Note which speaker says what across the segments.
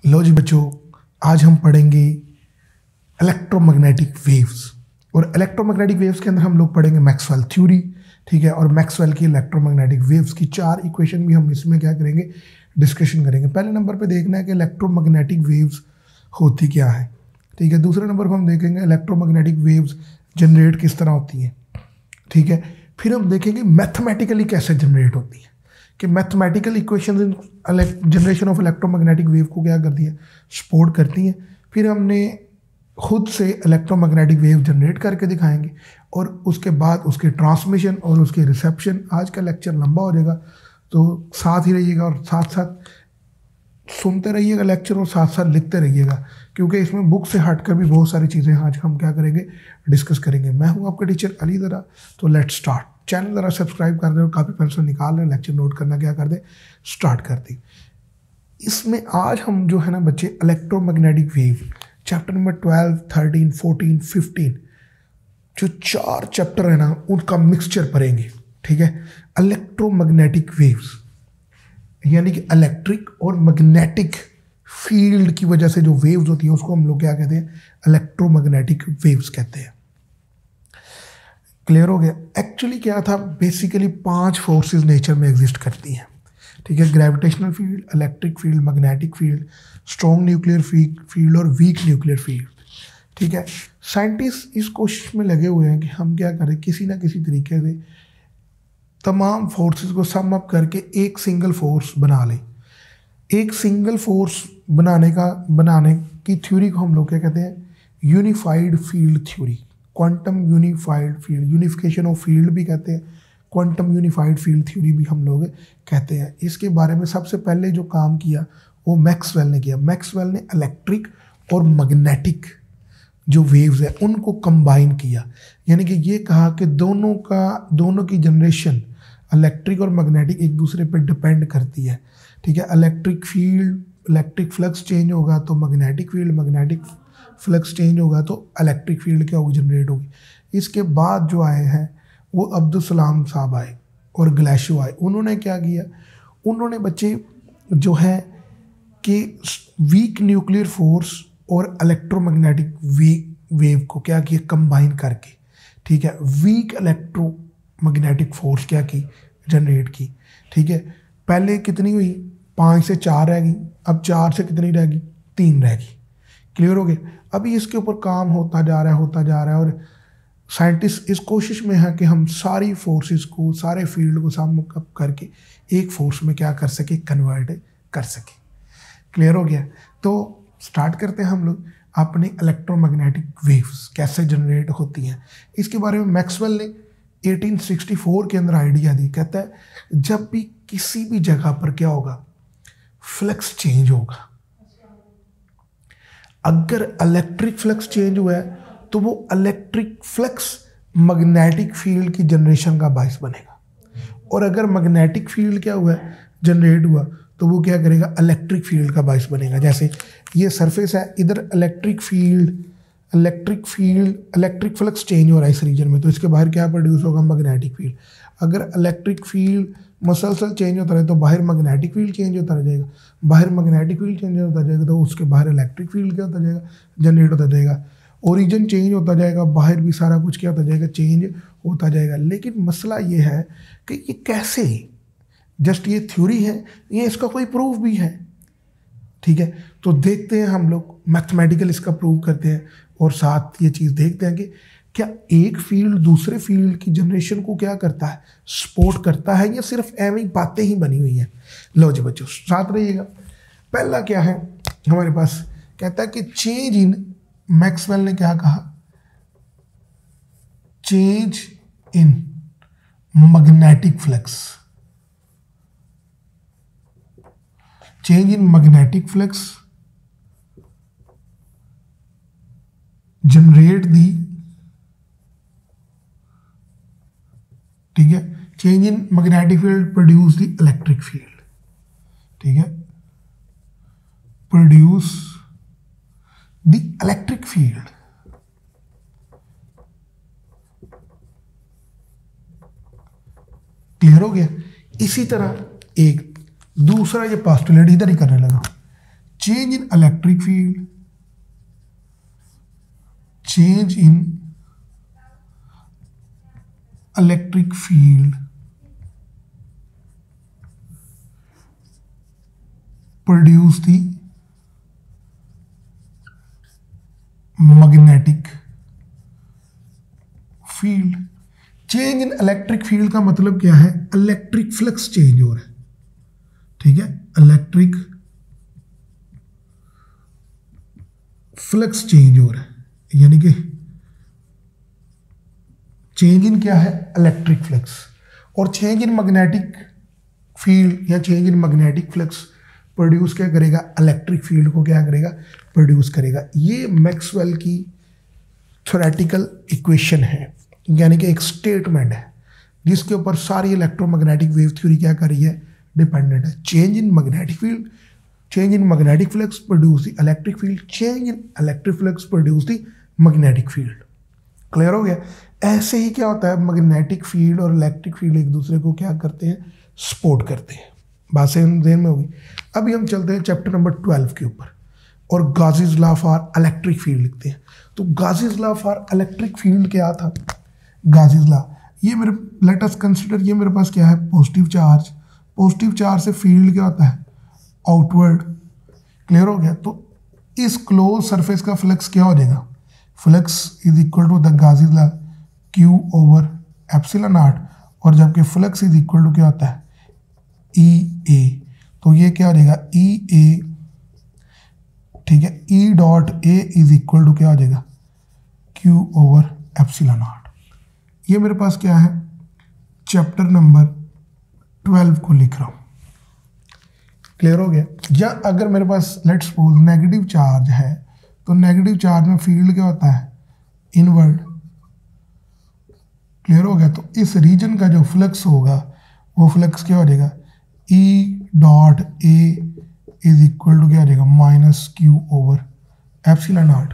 Speaker 1: लो जी बच्चों, आज हम पढ़ेंगे इलेक्ट्रोमैग्नेटिक वेव्स। और इलेक्ट्रोमैग्नेटिक वेव्स के अंदर हम लोग पढ़ेंगे मैक्सवेल थ्योरी, ठीक है। और मैक्सवेल की इलेक्ट्रोमैग्नेटिक वेव्स की 4 इक्वेशन भी हम इसमें क्या करेंगे, डिस्कशन करेंगे। पहले नंबर पे देखना है कि इलेक्ट्रोमैग्नेटिक वेव्स होती क्या है, ठीक है। दूसरे नंबर पर हम देखेंगे इलेक्ट्रोमैग्नेटिक वेव्स जनरेट किस तरह होती हैं, ठीक है। फिर हम देखेंगे मैथमेटिकली कैसे जनरेट होती है, कि mathematical equation in generation of electromagnetic wave को क्या करती है, सपोर्ट करती हैं। फिर हमने खुद से इलेक्ट्रोमैग्नेटिक वेव जनरेट करके दिखाएंगे और उसके बाद उसके ट्रांसमिशन और उसके रिसेप्शन। आज का लेक्चर लंबा हो जाएगा तो साथ ही रहिएगा और साथ साथ सुनते रहिएगा लेक्चर और साथ साथ लिखते रहिएगा, क्योंकि इसमें बुक से हटकर भी बहुत सारी चीज़ें आज हम क्या करेंगे, डिस्कस करेंगे। मैं हूं आपका टीचर अली ज़रा। तो लेट्स स्टार्ट। चैनल ज़रा सब्सक्राइब कर दें और काफ़ी पेंसिल निकाल लें, लेक्चर नोट करना क्या कर दें, स्टार्ट कर दें। इसमें आज हम जो है ना बच्चे, इलेक्ट्रोमैग्नेटिक वेव चैप्टर नंबर 12, 13, 14, 15 जो 4 चैप्टर है ना उनका मिक्सचर पढ़ेंगे, ठीक है। इलेक्ट्रोमैग्नेटिक वेव्स यानी कि इलेक्ट्रिक और मैग्नेटिक फील्ड की वजह से जो वेव्स होती है उसको हम लोग क्या कहते हैं, इलेक्ट्रोमैग्नेटिक वेव्स कहते हैं। क्लियर हो गया। एक्चुअली क्या था, बेसिकली 5 फोर्सेस नेचर में एग्जिस्ट करती हैं, ठीक है। Gravitational field, electric field, magnetic field, strong nuclear field और वीक न्यूक्लियर फील्ड, ठीक है। साइंटिस्ट इस कोशिश में लगे हुए हैं कि हम क्या करें, किसी ना किसी तरीके से तमाम फोर्सेस को सम अप करके एक सिंगल फोर्स बना लें। एक सिंगल फोर्स बनाने की थ्योरी को हम लोग क्या कहते हैं, unified field theory, quantum unified field, unification of field भी कहते हैं, क्वांटम यूनिफाइड फील्ड थ्योरी भी हम लोग कहते हैं। इसके बारे में सबसे पहले जो काम किया वो मैक्सवेल ने किया। मैक्सवेल ने इलेक्ट्रिक और मैग्नेटिक जो वेव्स है उनको कंबाइन किया, यानी कि ये कहा कि दोनों की जनरेशन इलेक्ट्रिक और मैग्नेटिक एक दूसरे पर डिपेंड करती है, ठीक है। इलेक्ट्रिक फ्लक्स चेंज होगा तो magnetic field, magnetic flux change होगा तो इलेक्ट्रिक फील्ड क्या होगी, जनरेट होगी। इसके बाद जो आए हैं वो अब्दुल सलाम साहब आए और ग्लाशियो आए। उन्होंने क्या किया, उन्होंने बच्चे जो है कि वीक न्यूक्लियर फोर्स और इलेक्ट्रोमैग्नेटिक वेव को क्या किया, कंबाइन करके, ठीक है, वीक इलेक्ट्रोमैग्नेटिक फोर्स क्या की, जनरेट की, ठीक है। पहले कितनी हुई, 5 से 4 रह गई, अब 4 से कितनी रह गई, 3 रह गई। क्लियर हो गया। अभी इसके ऊपर काम होता जा रहा है और साइंटिस्ट इस कोशिश में है कि हम सारी फोर्सेस को, सारे फील्ड को सम अप करके एक फोर्स में क्या कर सके, कन्वर्ट कर सके। क्लियर हो गया। तो स्टार्ट करते हैं हम लोग अपने इलेक्ट्रोमैग्नेटिक वेव्स कैसे जनरेट होती हैं। इसके बारे में मैक्सवेल ने 1864 के अंदर आइडिया दी। कहता है जब भी किसी भी जगह पर क्या होगा, फ्लक्स चेंज होगा, अगर इलेक्ट्रिक फ्लक्स चेंज हुआ है तो वो इलेक्ट्रिक फ्लक्स मैग्नेटिक फील्ड की जनरेशन का बायस बनेगा, और अगर मैग्नेटिक फील्ड क्या हुआ है, जनरेट हुआ, तो वो क्या करेगा, इलेक्ट्रिक फील्ड का बायस बनेगा। जैसे ये सरफेस है, इधर इलेक्ट्रिक फ्लक्स चेंज हो रहा है इस रीजन में, तो इसके बाहर क्या प्रोड्यूस होगा, मैग्नेटिक फील्ड। अगर इलेक्ट्रिक फील्ड मसलसल चेंज होता रहे तो बाहर मैग्नेटिक फील्ड चेंज होता जाएगा, बाहर मैग्नेटिक फील्ड चेंज होता जाएगा तो उसके बाहर इलेक्ट्रिक फील्ड क्या होता जाएगा, जनरेट होता जाएगा। ओरिजिन चेंज होता जाएगा, बाहर भी सारा कुछ क्या होता जाएगा, चेंज होता जाएगा। लेकिन मसला ये है कि ये कैसे, जस्ट ये थ्योरी है, ये इसका कोई प्रूफ भी है, ठीक है। तो देखते हैं हम लोग मैथमेटिकल इसका प्रूव करते हैं और साथ ये चीज़ देखते हैं कि क्या एक फील्ड दूसरे फील्ड की जनरेशन को क्या करता है, सपोर्ट करता है, या सिर्फ एवं ही बातें ही बनी हुई हैं। लो जी बच्चों, साथ रहिएगा। पहला क्या है हमारे पास, कहता है कि चेंज इन, मैक्सवेल ने क्या कहा, change in magnetic flux, change in magnetic flux generate the, ठीक है, change in magnetic field produce the electric field, ठीक है, produce the electric field. Clear हो गया। इसी तरह एक दूसरा ये पोस्टुलेट इधर ही करने लगा, change in electric field, change in electric field produce the magnetic field. Change in electric field का मतलब क्या है? इलेक्ट्रिक फ्लक्स चेंज हो रहा है, ठीक है, इलेक्ट्रिक फ्लक्स चेंज हो रहा है, यानी कि चेंज इन क्या है? Electric flux. और चेंज इन मैग्नेटिक फील्ड या change in magnetic flux produce क्या करेगा? इलेक्ट्रिक फील्ड को क्या करेगा? प्रोड्यूस करेगा। ये मैक्सवेल की थ्योरेटिकल इक्वेशन है, यानी कि एक स्टेटमेंट है जिसके ऊपर सारी इलेक्ट्रोमैग्नेटिक वेव थ्योरी क्या कर रही है? डिपेंडेंट है। Change in magnetic field, change in magnetic flux produce the electric field, change in electric flux produce the magnetic field. Clear हो गया? ऐसे ही क्या होता है, मैग्नेटिक फील्ड और इलेक्ट्रिक फील्ड एक दूसरे को क्या करते हैं? सपोर्ट करते हैं। बात से देर में होगी। अभी हम चलते हैं चैप्टर नंबर 12 के ऊपर और गाउसीज लॉ फॉर इलेक्ट्रिक फील्ड लिखते हैं। तो गाउसीज लॉ फॉर इलेक्ट्रिक फील्ड क्या था? गाउसीज लॉ, ये मेरे लेट अस कंसीडर, ये मेरे पास क्या है? Positive charge. पॉजिटिव चार्ज से फील्ड क्या होता है? आउटवर्ड। क्लियर हो गया? तो इस क्लोज सरफेस का फ्लक्स क्या हो जाएगा? Flux is equal to the Gauss's law Q over epsilon not, और जबकि फ्लक्स इज इक्वल टू क्या होता है? EA। तो ये क्या हो जाएगा? EA, ठीक है, E dot A is equal to क्या हो जाएगा? Q over epsilon not. ये मेरे पास क्या है? चैप्टर नंबर 12 को लिख रहा हूं। क्लियर हो गया? या अगर मेरे पास लेट सपोज नेगेटिव चार्ज है, तो नेगेटिव चार्ज में फील्ड क्या होता है? इनवर्ड। क्लियर हो गया? तो इस रीजन का जो फ्लक्स होगा वो फ्लक्स क्या हो जाएगा? E dot A is equal to क्या हो जाएगा? Minus Q over epsilon not.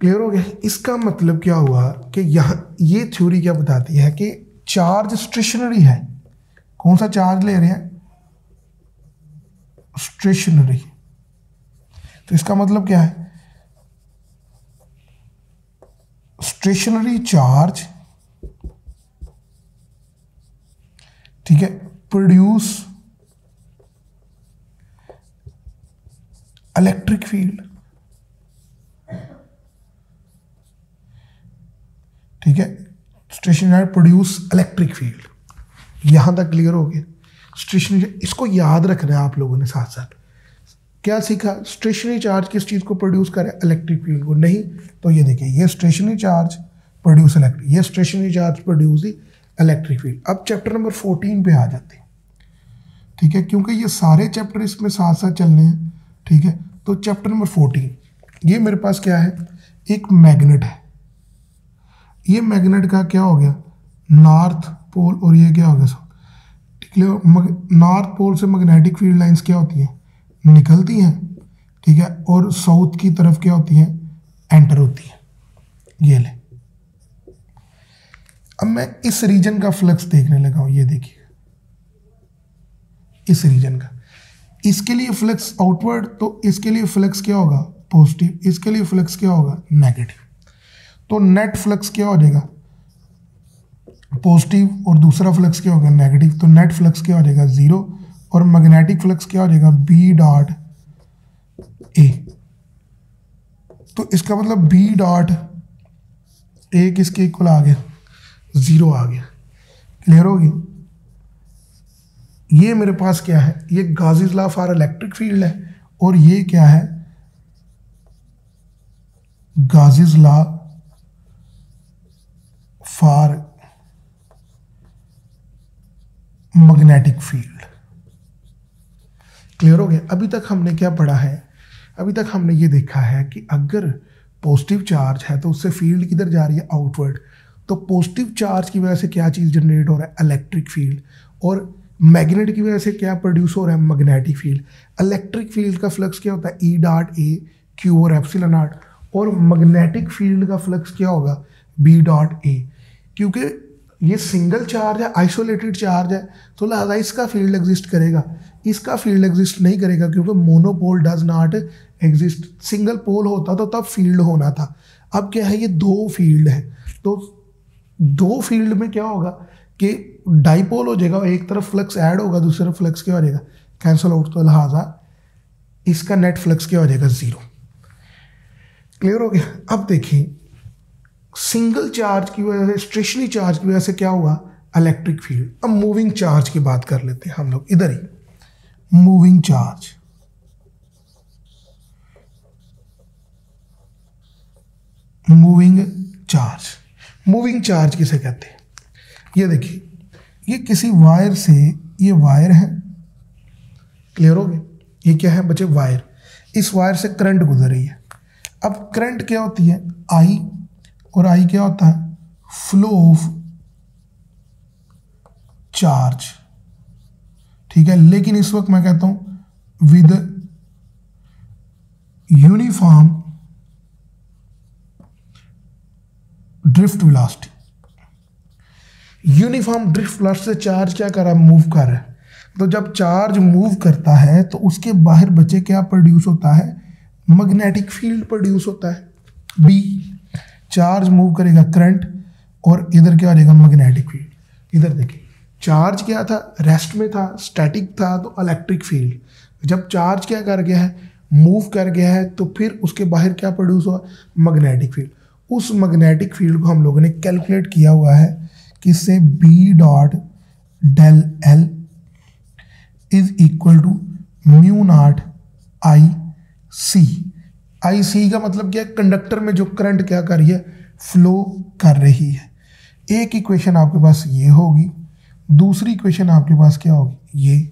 Speaker 1: Clear हो गया? इसका मतलब क्या हुआ कि यहाँ ये थ्योरी क्या बताती है कि चार्ज स्टेशनरी है। कौन सा चार्ज ले रहे हैं? स्टेशनरी। तो इसका मतलब क्या है? स्टेशनरी चार्ज, ठीक है, प्रोड्यूस इलेक्ट्रिक फील्ड। ठीक है, स्टेशनरी प्रोड्यूस इलेक्ट्रिक फील्ड। यहां तक क्लियर हो गया? स्टेशनरी, इसको याद रखना है आप लोगों ने। साथ साथ क्या सीखा? स्टेशनरी चार्ज किस चीज़ को प्रोड्यूस करे? इलेक्ट्रिक फील्ड को। नहीं तो ये देखिए, ये स्टेशनरी चार्ज प्रोड्यूस इलेक्ट्रिक, ये stationary charge produce the electric field. अब चैप्टर नंबर 14 पे आ जाते हैं, ठीक है, क्योंकि ये सारे चैप्टर इसमें साथ साथ चलने हैं। ठीक है, तो चैप्टर नंबर 14, ये मेरे पास क्या है? एक मैग्नेट है। ये मैग्नेट का क्या हो गया? नॉर्थ पोल, और ये क्या हो गया? ठीक है, नॉर्थ पोल से मैग्नेटिक फील्ड लाइंस क्या होती हैं? निकलती हैं। ठीक है, और साउथ की तरफ क्या होती हैं? एंटर होती हैं। ये ले, अब मैं इस रीजन का फ्लक्स देखने लगा हूं। ये देखिए, इस रीजन का, इसके लिए फ्लक्स आउटवर्ड, तो इसके लिए फ्लक्स क्या होगा? पॉजिटिव। इसके लिए फ्लक्स क्या होगा? नेगेटिव। तो नेट फ्लक्स क्या हो जाएगा? पॉजिटिव, और दूसरा फ्लक्स क्या होगा? नेगेटिव। तो नेट फ्लक्स क्या हो जाएगा? 0, और मैग्नेटिक फ्लक्स क्या हो जाएगा? B dot A। तो इसका मतलब B डॉट A किसके इक्वल आ गया? 0 आ गया। क्लियर होगी? ये मेरे पास क्या है? ये Gauss's law for electric field है, और ये क्या है? Gauss's law for magnetic field. Clear हो गया? अभी तक हमने क्या पढ़ा है? अभी तक हमने ये देखा है कि अगर पॉजिटिव चार्ज है तो उससे फील्ड किधर जा रही है? आउटवर्ड। तो पॉजिटिव चार्ज की वजह से क्या चीज़ जनरेट हो रहा है? Electric field. और मैग्नेट की वजह से क्या प्रोड्यूस हो रहा है? Magnetic field. इलेक्ट्रिक फील्ड का फ्लक्स क्या होता है? E डॉट A, Q और एप्सिलॉन नॉट। और मैग्नेटिक फील्ड का फ्लक्स क्या होगा? B dot A। क्योंकि ये सिंगल चार्ज है, आइसोलेटेड चार्ज है, तो लिहाजा इसका फील्ड एग्जिस्ट करेगा, इसका फील्ड एग्जिस्ट नहीं करेगा क्योंकि monopole does not exist. Single pole होता तो तब फील्ड होना था। अब क्या है, ये दो फील्ड है, तो दो फील्ड में क्या होगा कि डाइपोल हो जाएगा, एक तरफ फ्लक्स ऐड होगा, दूसरी तरफ फ्लक्स क्या हो जाएगा, कैंसिल आउट, तो लिहाजा इसका नेट फ्लक्स क्या हो जाएगा, 0। क्लियर हो गया। अब देखिए सिंगल चार्ज की वजह से, स्टेशनरी चार्ज की वजह से क्या हुआ, इलेक्ट्रिक फील्ड। अब मूविंग चार्ज की बात कर लेते हैं हम लोग, इधर ही moving charge. Moving charge, moving charge किसे कहते हैं, ये देखिए, ये किसी वायर से, ये वायर है, क्लियर हो गया, ये क्या है बच्चे, वायर, इस वायर से करंट गुजर रही है। अब करंट क्या होती है, आई, और आई क्या होता है, फ्लो ऑफ चार्ज, ठीक है। लेकिन इस वक्त मैं कहता हूं with uniform drift velocity. Uniform drift velocity से चार्ज क्या कर रहा है, मूव कर रहा है। तो जब चार्ज मूव करता है तो उसके बाहर बच्चे क्या प्रोड्यूस होता है, मैग्नेटिक फील्ड प्रोड्यूस होता है, बी। चार्ज मूव करेगा करंट, और इधर क्या आ जाएगा, मैग्नेटिक फील्ड। इधर देखिए चार्ज क्या था, रेस्ट में था, स्टैटिक था, तो इलेक्ट्रिक फील्ड। जब चार्ज क्या कर गया है, मूव कर गया है, तो फिर उसके बाहर क्या प्रोड्यूस हुआ, मैग्नेटिक फील्ड। उस मैग्नेटिक फील्ड को हम लोगों ने कैलकुलेट किया हुआ है किससे, B dot del L is equal to mu not I C. I C का मतलब क्या है, कंडक्टर में जो करंट क्या कर रही है, फ्लो कर रही है। एक इक्वेशन आपके पास ये होगी, दूसरी इक्वेशन आपके पास क्या होगी, ये।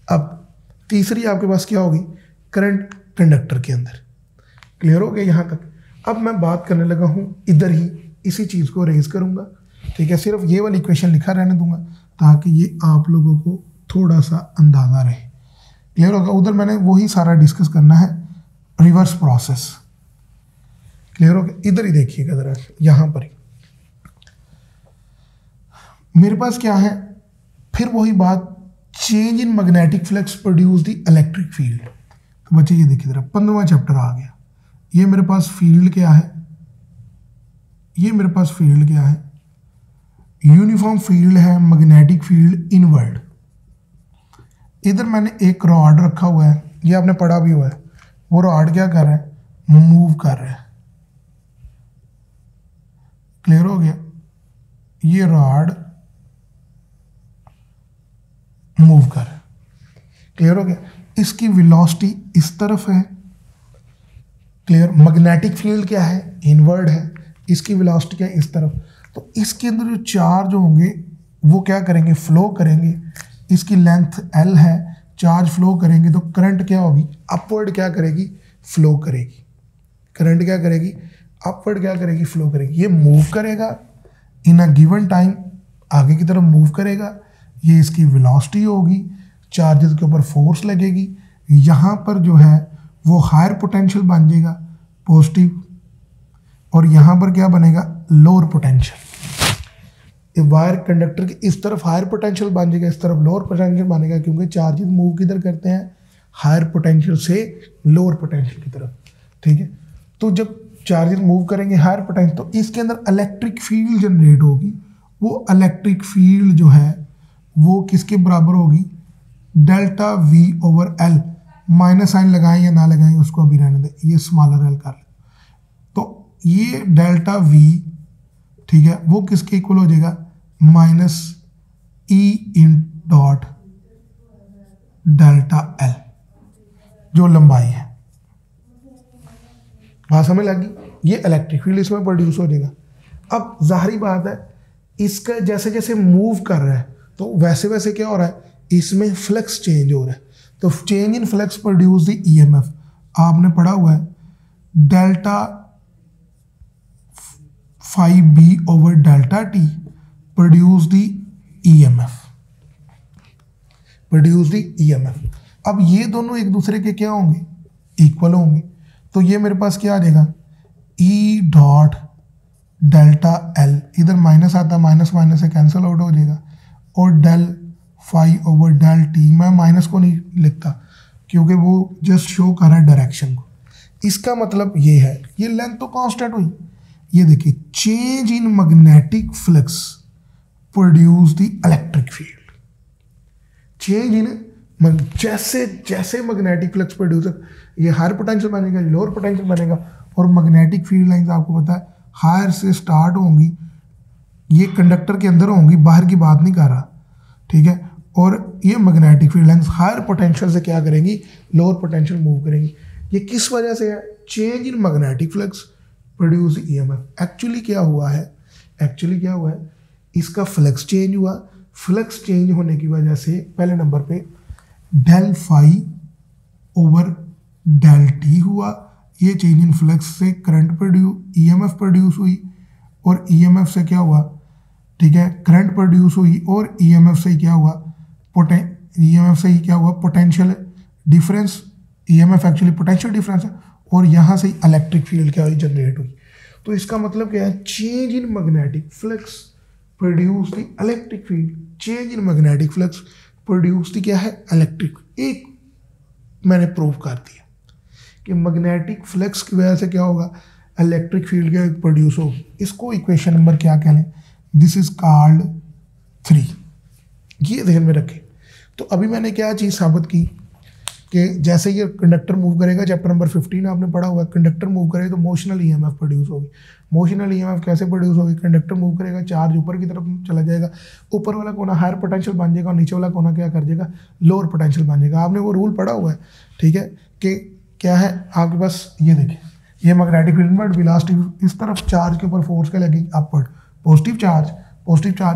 Speaker 1: अब तीसरी आपके पास क्या होगी, करंट कंडक्टर के अंदर। क्लियर हो गया यहाँ तक। अब मैं बात करने लगा हूँ इधर ही, इसी चीज़ को रेज करूँगा, ठीक है। सिर्फ ये वाली इक्वेशन लिखा रहने दूंगा ताकि ये आप लोगों को थोड़ा सा अंदाज़ा रहे। क्लियर होगा। उधर मैंने वही सारा डिस्कस करना है, रिवर्स प्रोसेस। क्लियर हो गया। इधर ही देखिएगा ज़रा, यहाँ पर ही मेरे पास क्या है, फिर वही बात, change in magnetic flux produce the electric field. तो बच्चे ये देखिए ज़रा, 15वां चैप्टर आ गया। ये मेरे पास फील्ड क्या है, ये मेरे पास फील्ड क्या है, यूनिफॉर्म फील्ड है, मैग्नेटिक फील्ड इनवर्ड। इधर मैंने एक रॉड रखा हुआ है, ये आपने पढ़ा भी हुआ है। वो रॉड क्या कर रहा है, मूव कर रहा है। क्लियर हो गया। ये रॉड मूव कर रहा है, क्लियर हो गया। इसकी वेलोसिटी इस तरफ है, क्लियर। मैग्नेटिक फील्ड क्या है, इनवर्ड है, इसकी वेलोसिटी क्या है, इस तरफ। तो इसके अंदर जो चार्ज होंगे वो क्या करेंगे, फ्लो करेंगे। इसकी लेंथ L है, चार्ज फ्लो करेंगे तो करंट क्या होगी, अपवर्ड क्या करेगी, फ्लो करेगी। करंट क्या करेगी, अपवर्ड क्या करेगी, फ्लो करेगी। ये मूव करेगा इन अ गिवन टाइम, आगे की तरफ मूव करेगा। ये इसकी वेलोसिटी होगी, चार्जेस के ऊपर फोर्स लगेगी। यहाँ पर जो है वो हायर पोटेंशियल बन जाएगा, पॉजिटिव, और यहाँ पर क्या बनेगा, लोअर पोटेंशियल। वायर कंडक्टर की इस तरफ हायर पोटेंशियल बन जाएगा, इस तरफ लोअर पोटेंशियल बनेगा, क्योंकि चार्जेस मूव किधर करते हैं, हायर पोटेंशियल से लोअर पोटेंशियल की तरफ, ठीक है। तो जब चार्जेस मूव करेंगे हायर पोटेंशियल, तो इसके अंदर इलेक्ट्रिक फील्ड जनरेट होगी। वो इलेक्ट्रिक फील्ड जो है वो किसके बराबर होगी, delta V over L. Minus sign लगाएं या ना लगाएं उसको अभी रहने दें, ये स्मॉलर एल कर लें। तो ये डेल्टा वी, ठीक है, वो किसके इक्वल हो जाएगा, minus E in dot delta L, जो लंबाई है। बात समझ लगी। ये इलेक्ट्रिक फील्ड इसमें प्रोड्यूस हो जाएगा। अब जाहिर बात है, इसका जैसे जैसे मूव कर रहा है तो वैसे वैसे क्या हो रहा है, इसमें फ्लक्स चेंज हो रहा है। तो change in flux produce the EMF. आपने पढ़ा हुआ है delta phi B over delta T produce the EMF, produce the EMF. अब ये दोनों एक दूसरे के क्या होंगे, इक्वल होंगे। तो ये मेरे पास क्या आ जाएगा, ई डॉट डेल्टा एल, इधर माइनस आता है, माइनस माइनस से कैंसिल आउट हो जाएगा, और del phi over del T. मैं माइनस को नहीं लिखता क्योंकि वो जस्ट शो कर रहा है डायरेक्शन को। इसका मतलब ये है, ये लेंथ तो कांस्टेंट हुई। ये देखिए, change in magnetic flux produce the electric field. Change in, जैसे जैसे मैग्नेटिक फ्लक्स प्रोड्यूस, ये हायर पोटेंशियल बनेगा, लोअर पोटेंशियल बनेगा, और मैग्नेटिक फील्ड लाइंस आपको पता है हायर से स्टार्ट होंगी, ये कंडक्टर के अंदर होंगी, बाहर की बात नहीं कर रहा, ठीक है। और ये magnetic field lines higher potential से क्या करेंगी, लोअर पोटेंशियल मूव करेंगी। ये किस वजह से है? Change in magnetic flux produce EMF. Actually क्या हुआ है, इसका फ्लक्स चेंज हुआ। फ्लक्स चेंज होने की वजह से पहले नंबर पे del phi over del T हुआ। ये चेंज इन फ्लक्स से करंट ईएमएफ प्रोड्यूस हुई, और ईएमएफ से क्या हुआ, ठीक है, करंट प्रोड्यूस हुई, और ईएमएफ से क्या हुआ, potential difference. EMF actually potential difference है, और यहाँ से इलेक्ट्रिक फील्ड क्या हुई, जनरेट हुई। तो इसका मतलब क्या है, change in magnetic flux produce the electric field. Change in magnetic flux produce the क्या है, इलेक्ट्रिक। एक मैंने प्रूव कर दिया कि मैग्नेटिक फ्लक्स की वजह से क्या होगा, इलेक्ट्रिक फील्ड क्या प्रोड्यूस होगी। इसको इक्वेशन नंबर क्या कह लें, दिस इज कॉल्ड 3। ये ध्यान में रखें। तो अभी मैंने क्या चीज़ साबित की कि जैसे ये कंडक्टर मूव करेगा, चैप्टर नंबर 15 आपने पढ़ा हुआ है, कंडक्टर मूव करेगा तो मोशनल ईएमएफ प्रोड्यूस होगी। मोशनल ईएमएफ कैसे प्रोड्यूस होगी, कंडक्टर मूव करेगा, चार्ज ऊपर की तरफ चला जाएगा, ऊपर वाला कोना हायर पोटेंशियल बन जाएगा, और नीचे वाला कोना क्या कर जाएगा, लोअर पोटेंशियल बन जाएगा। आपने वो रूल पढ़ा हुआ है, ठीक है, कि क्या है आपके पास, ये देखिए, ये मैग्नेटिक फील्ड में वेलोसिटी इस तरफ, चार्ज के ऊपर फोर्स क्या लगेगी, अपवर्ड। पॉजिटिव चार्ज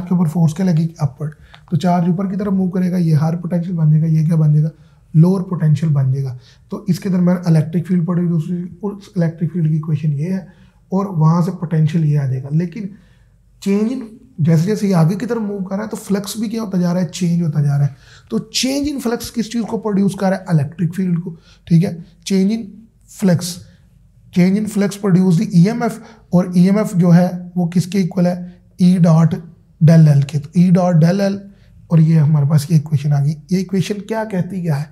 Speaker 1: के ऊपर फोर्स क्या लगेगी, अपवर्ड। तो चार्ज ऊपर की तरफ मूव करेगा, ये हायर पोटेंशियल बन जाएगा, ये क्या बन जाएगा, लोअर पोटेंशियल बन जाएगा। तो इसके दरम्यान इलेक्ट्रिक फील्ड पड़ेगी, दूसरी, और इलेक्ट्रिक फील्ड की इक्वेशन ये है, और वहाँ से पोटेंशियल ये आ जाएगा। लेकिन चेंज इन, जैसे जैसे ये आगे की तरफ मूव कर रहा है तो फ्लक्स भी क्या होता जा रहा है, चेंज होता जा रहा है। तो चेंज इन फ्लक्स किस चीज़ को प्रोड्यूस कर रहा है, इलेक्ट्रिक फील्ड को, ठीक है। Change in flux produce the EMF, और ईएमएफ जो है वो किसके इक्वल है, ई डॉट डेल एल के। तो ई डॉट डेल एल, और ये हमारे पास ये इक्वेशन आ गई। ये इक्वेशन क्या कहती क्या है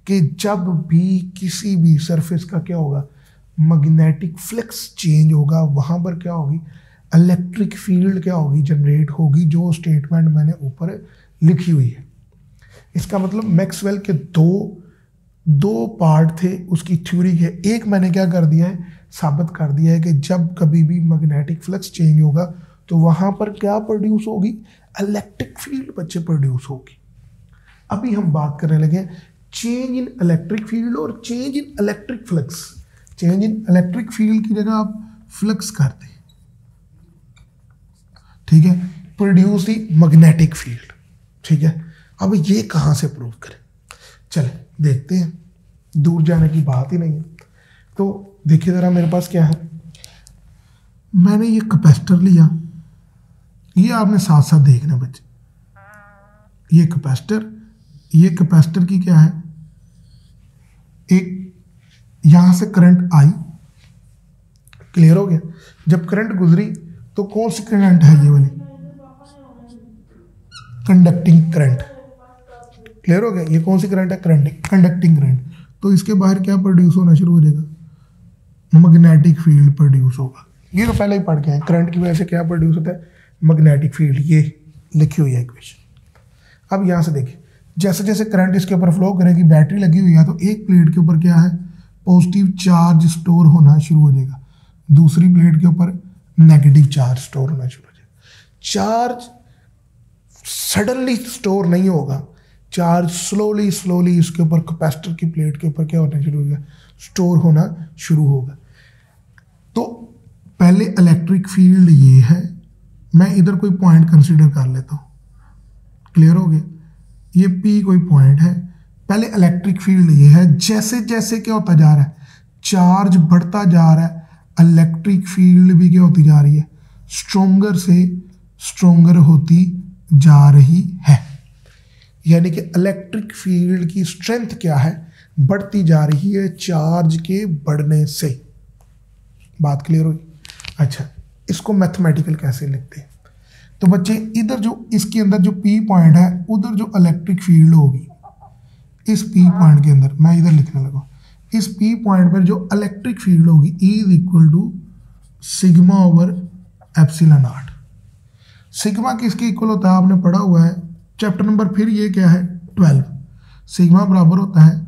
Speaker 1: कि जब भी किसी भी सरफेस का क्या होगा, मैग्नेटिक फ्लक्स चेंज होगा, वहाँ पर क्या होगी, इलेक्ट्रिक फील्ड क्या होगी, जनरेट होगी, जो स्टेटमेंट मैंने ऊपर लिखी हुई है। इसका मतलब मैक्सवेल के दो पार्ट थे उसकी थ्योरी के। एक मैंने क्या कर दिया है, साबित कर दिया है कि जब कभी भी मैग्नेटिक फ्लक्स चेंज होगा तो वहाँ पर क्या प्रोड्यूस होगी, इलेक्ट्रिक फील्ड बच्चे प्रोड्यूस होगी। अभी हम बात करने लगे चेंज इन इलेक्ट्रिक फील्ड और change in electric flux. Change in electric field की जगह आप फ्लक्स करते हैं, ठीक है, प्रोड्यूस द मैग्नेटिक फील्ड, ठीक है। अब ये कहाँ से प्रूव करें, चले देखते हैं, दूर जाने की बात ही नहीं है। तो देखिए ज़रा मेरे पास क्या है, मैंने ये कैपेसिटर लिया, ये आपने साथ साथ देखना बच्चे, ये कैपेसिटर की क्या है, एक यहाँ से करंट आई, क्लियर हो गया। जब करंट गुजरी तो कौन सी करंट है, ये वाली कंडक्टिंग करंट, क्लियर हो गया। ये कौन सी करंट है, कंडक्टिंग करंट। तो इसके बाहर क्या प्रोड्यूस होना शुरू हो जाएगा, मैग्नेटिक फील्ड प्रोड्यूस होगा। ये तो पहले ही पढ़ के हैं, करंट की वजह से क्या प्रोड्यूस होता है, मैग्नेटिक फील्ड। ये लिखी हुई है इक्वेशन। अब यहाँ से देखिए, जैसे जैसे करंट इसके ऊपर फ्लो करेगी, बैटरी लगी हुई है, तो एक प्लेट के ऊपर क्या है, पॉजिटिव चार्ज स्टोर होना शुरू हो जाएगा, दूसरी प्लेट के ऊपर नेगेटिव चार्ज स्टोर होना शुरू हो जाएगा। चार्ज सडनली स्टोर नहीं होगा, चार्ज स्लोली इसके ऊपर कैपेसिटर की प्लेट के ऊपर क्या होना शुरू होगा, स्टोर होना शुरू होगा। तो पहले इलेक्ट्रिक फील्ड ये है, मैं इधर कोई पॉइंट कंसीडर कर लेता हूँ, क्लियर हो गया, ये P कोई पॉइंट है। पहले इलेक्ट्रिक फील्ड ये है, जैसे जैसे क्या होता जा रहा है, चार्ज बढ़ता जा रहा है, इलेक्ट्रिक फील्ड भी क्या होती जा रही है, स्ट्रोंगर से स्ट्रोंगर होती जा रही है। यानी कि इलेक्ट्रिक फील्ड की स्ट्रेंथ क्या है, बढ़ती जा रही है चार्ज के बढ़ने से। बात क्लियर हुई। अच्छा, इसको मैथमेटिकल कैसे लिखते हैं? तो बच्चे इधर जो इसके अंदर जो पी पॉइंट है उधर जो इलेक्ट्रिक फील्ड होगी इस पी पॉइंट के अंदर, मैं इधर लिखने लगा, इस पी पॉइंट पर जो इलेक्ट्रिक फील्ड होगी is equal to sigma over epsilon naught. Sigma किसके इक्वल होता है आपने पढ़ा हुआ है चैप्टर नंबर, फिर ये क्या है 12। सिग्मा बराबर होता है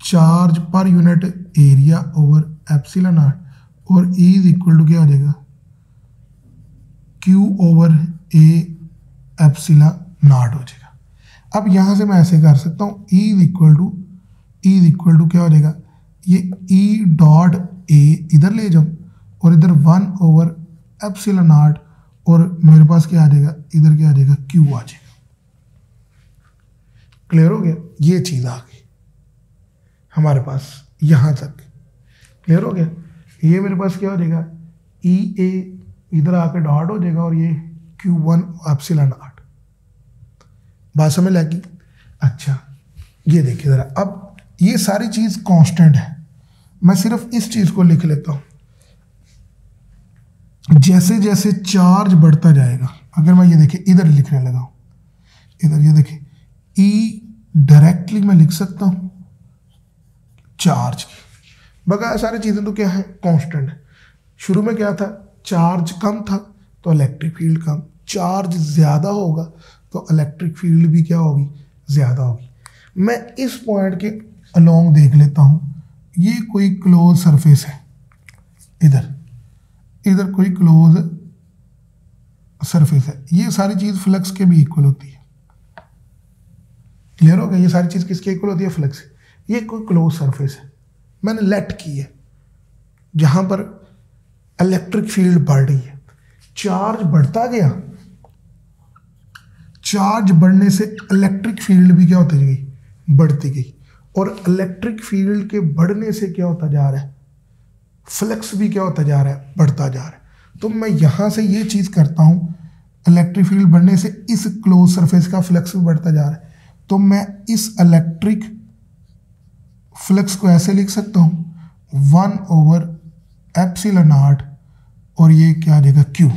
Speaker 1: charge per unit area over epsilon not और E इज इक्वल टू क्या हो जाएगा Q over A epsilon not हो जाएगा। अब यहाँ से मैं ऐसे कर सकता हूँ E इज इक्वल टू क्या हो जाएगा, ये E डॉट A इधर ले जाऊँ और इधर 1 ओवर एप्सिलॉन नॉट और मेरे पास क्या आ जाएगा, इधर क्या आ जाएगा Q आ जाएगा। क्लियर हो गया? ये चीज़ आ गई हमारे पास यहाँ तक। क्लियर हो गया? ये मेरे पास क्या हो जाएगा, ई ए इधर आकर डॉट हो जाएगा और ये Q1 एप्सिलॉन नॉट। बात समझ लगी? अच्छा ये देखिए ज़रा, अब ये सारी चीज़ कांस्टेंट है, मैं सिर्फ इस चीज़ को लिख लेता हूँ। जैसे जैसे चार्ज बढ़ता जाएगा, अगर मैं ये देखिए इधर लिखने लगा हूँ, इधर ये देखिए ई डायरेक्टली मैं लिख सकता हूँ चार्ज की, बगा सारी चीज़ें तो क्या है कांस्टेंट है। शुरू में क्या था, चार्ज कम था तो इलेक्ट्रिक फील्ड कम, चार्ज ज़्यादा होगा तो इलेक्ट्रिक फील्ड भी क्या होगी, ज़्यादा होगी। मैं इस पॉइंट के अलोंग देख लेता हूँ, ये कोई क्लोज सरफेस है, इधर कोई क्लोज सरफेस है, ये सारी चीज़ फ्लक्स के भी इक्वल होती है। क्लियर हो गया? ये सारी चीज़ किसके इक्वल होती है, फ्लक्स। ये कोई क्लोज सरफेस है, मैंने लेट की है, जहाँ पर इलेक्ट्रिक फील्ड बढ़ रही है, चार्ज बढ़ता गया, चार्ज बढ़ने से इलेक्ट्रिक फील्ड भी क्या होती गई, बढ़ती गई, और इलेक्ट्रिक फील्ड के बढ़ने से क्या होता जा रहा है, फ्लक्स भी क्या होता जा रहा है, बढ़ता जा रहा है। तो मैं यहाँ से ये चीज़ करता हूँ, इलेक्ट्रिक फील्ड बढ़ने से इस क्लोज सरफेस का फ्लक्स भी बढ़ता जा रहा है, तो मैं इस इलेक्ट्रिक फ्लक्स को ऐसे लिख सकता हूँ 1 ओवर एप्सिलॉन नॉट और ये क्या आ जाएगा Q।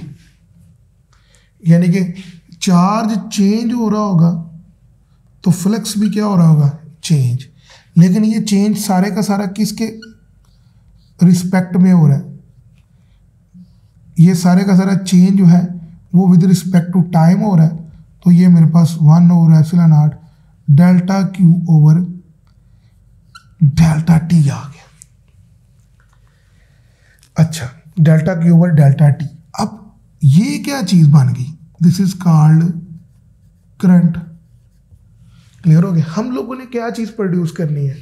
Speaker 1: यानी कि चार्ज चेंज हो रहा होगा तो फ्लक्स भी क्या हो रहा होगा, चेंज। लेकिन ये चेंज सारे का सारा किसके रिस्पेक्ट में हो रहा है, ये सारे का सारा चेंज जो है वो विद रिस्पेक्ट टू टाइम हो रहा है। तो ये मेरे पास 1 over epsilon not delta Q over delta T आ गया। अच्छा, delta Q over delta T। अब ये क्या चीज बन गई, this is called current. Clear हो गया? हम लोगों ने क्या चीज प्रोड्यूस करनी है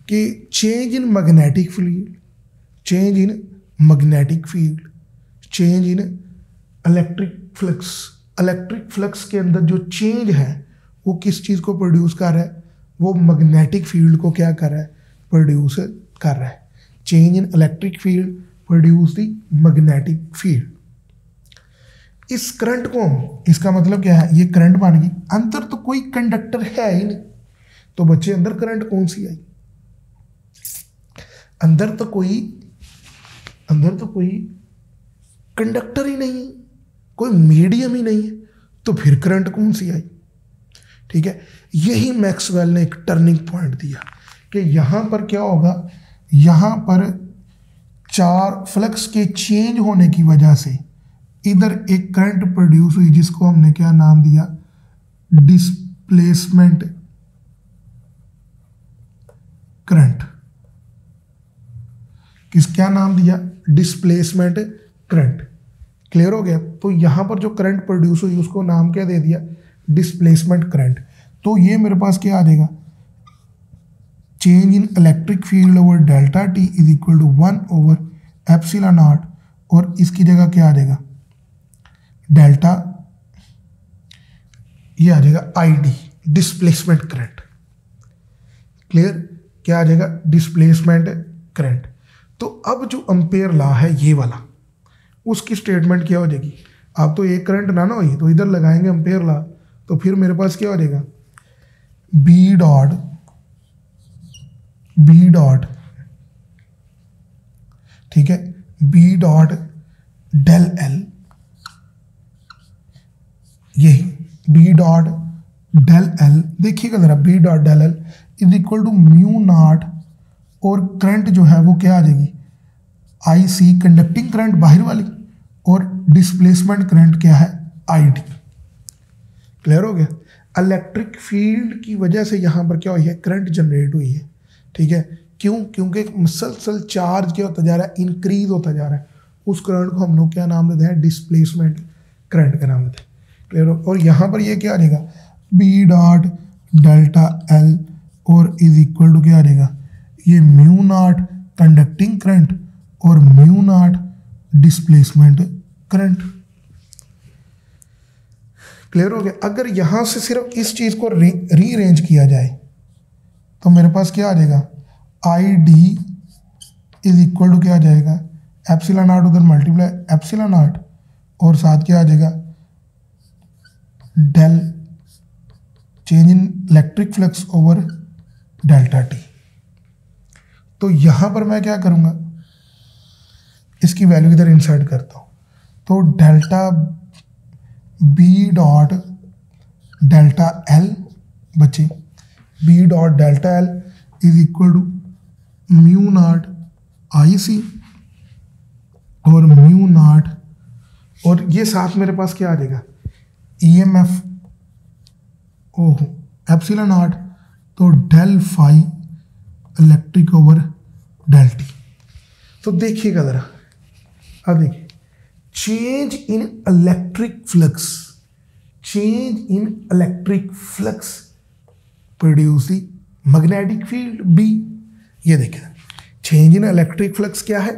Speaker 1: कि change in magnetic field, change in magnetic field, change in electric flux. Electric flux के अंदर जो चेंज है वो किस चीज़ को प्रोड्यूस कर रहा है, वो मैग्नेटिक फील्ड को क्या कर रहा है, प्रोड्यूस कर रहा है। Change in electric field produce the magnetic field. इस करंट को हम, इसका मतलब क्या है, ये करंट बन गई। अंदर तो कोई कंडक्टर है ही नहीं, तो बच्चे अंदर करंट कौन सी आई, अंदर तो कोई कंडक्टर ही नहीं है, कोई मीडियम ही नहीं है, तो फिर करंट कौन सी आई। ठीक है, यही मैक्सवेल ने एक टर्निंग पॉइंट दिया कि यहां पर क्या होगा, यहां पर चार फ्लक्स के चेंज होने की वजह से इधर एक करंट प्रोड्यूस हुई जिसको हमने क्या नाम दिया, डिस्प्लेसमेंट करंट। क्या नाम दिया, डिस्प्लेसमेंट करंट। क्लियर हो गया? तो यहां पर जो करंट प्रोड्यूस हुई उसको नाम क्या दे दिया, डिस्प्लेसमेंट करंट। तो ये मेरे पास क्या आ जाएगा, change in electric field over delta T is equal to 1 over epsilon not, और इसकी जगह क्या आ जाएगा, डेल्टा, ये आ जाएगा ID, डिस्प्लेसमेंट करंट। क्लियर? क्या आ जाएगा, डिस्प्लेसमेंट करंट। तो अब जो एम्पेयर लॉ है ये वाला, उसकी स्टेटमेंट क्या हो जाएगी, अब तो एक करंट ना हुई तो इधर लगाएंगे एम्पेयर लॉ, तो फिर मेरे पास क्या हो जाएगा, बी डॉट, ठीक है, बी डॉट डेल एल, यही बी डॉट डेल एल, देखिएगा जरा, B dot del L is equal to mu naught, और करंट जो है वो क्या आ जाएगी, आई सी कंडक्टिंग करंट बाहर वाली, और डिस्प्लेसमेंट करंट क्या है, आई डी। क्लियर हो गया। इलेक्ट्रिक फील्ड की वजह से यहाँ पर क्या हुई है, करंट जनरेट हुई है। ठीक है, क्यों? क्योंकि एक मुसलसल चार्ज क्या होता जा रहा है, इंक्रीज होता जा रहा है। उस करंट को हम लोग क्या नाम देते हैं, डिस्प्लेसमेंट करंट का नाम देते हैं। क्लियर हो। और यहाँ पर ये क्या आ जाएगा, बी डॉट डेल्टा एल, और इज इक्वल टू क्या आ जाएगा, ये म्यू नॉट कंडक्टिंग करंट और mu not displacement current. Clear हो गया। अगर यहां से सिर्फ इस चीज को रीअरेंज किया जाए तो मेरे पास क्या आ जाएगा, I D is equal to क्या आ जाएगा, एप्सिलॉन नॉट, उधर मल्टीप्लाई एप्सिलॉन नॉट, और साथ क्या आ जाएगा, del change in electric flux over delta T. तो यहां पर मैं क्या करूंगा, इसकी वैल्यू इधर इंसर्ट करता हूं, तो delta B dot delta L बचे, B dot delta L is equal to mu not I C और म्यू नॉट, और ये साथ मेरे पास क्या आ जाएगा, E M F, oh epsilon not, तो del phi electric over del T. तो देखिएगा ज़रा, अब देखिए, change in electric flux, change in electric flux produce the magnetic field B. ये देखिए, चेंज इन इलेक्ट्रिक फ्लक्स क्या है,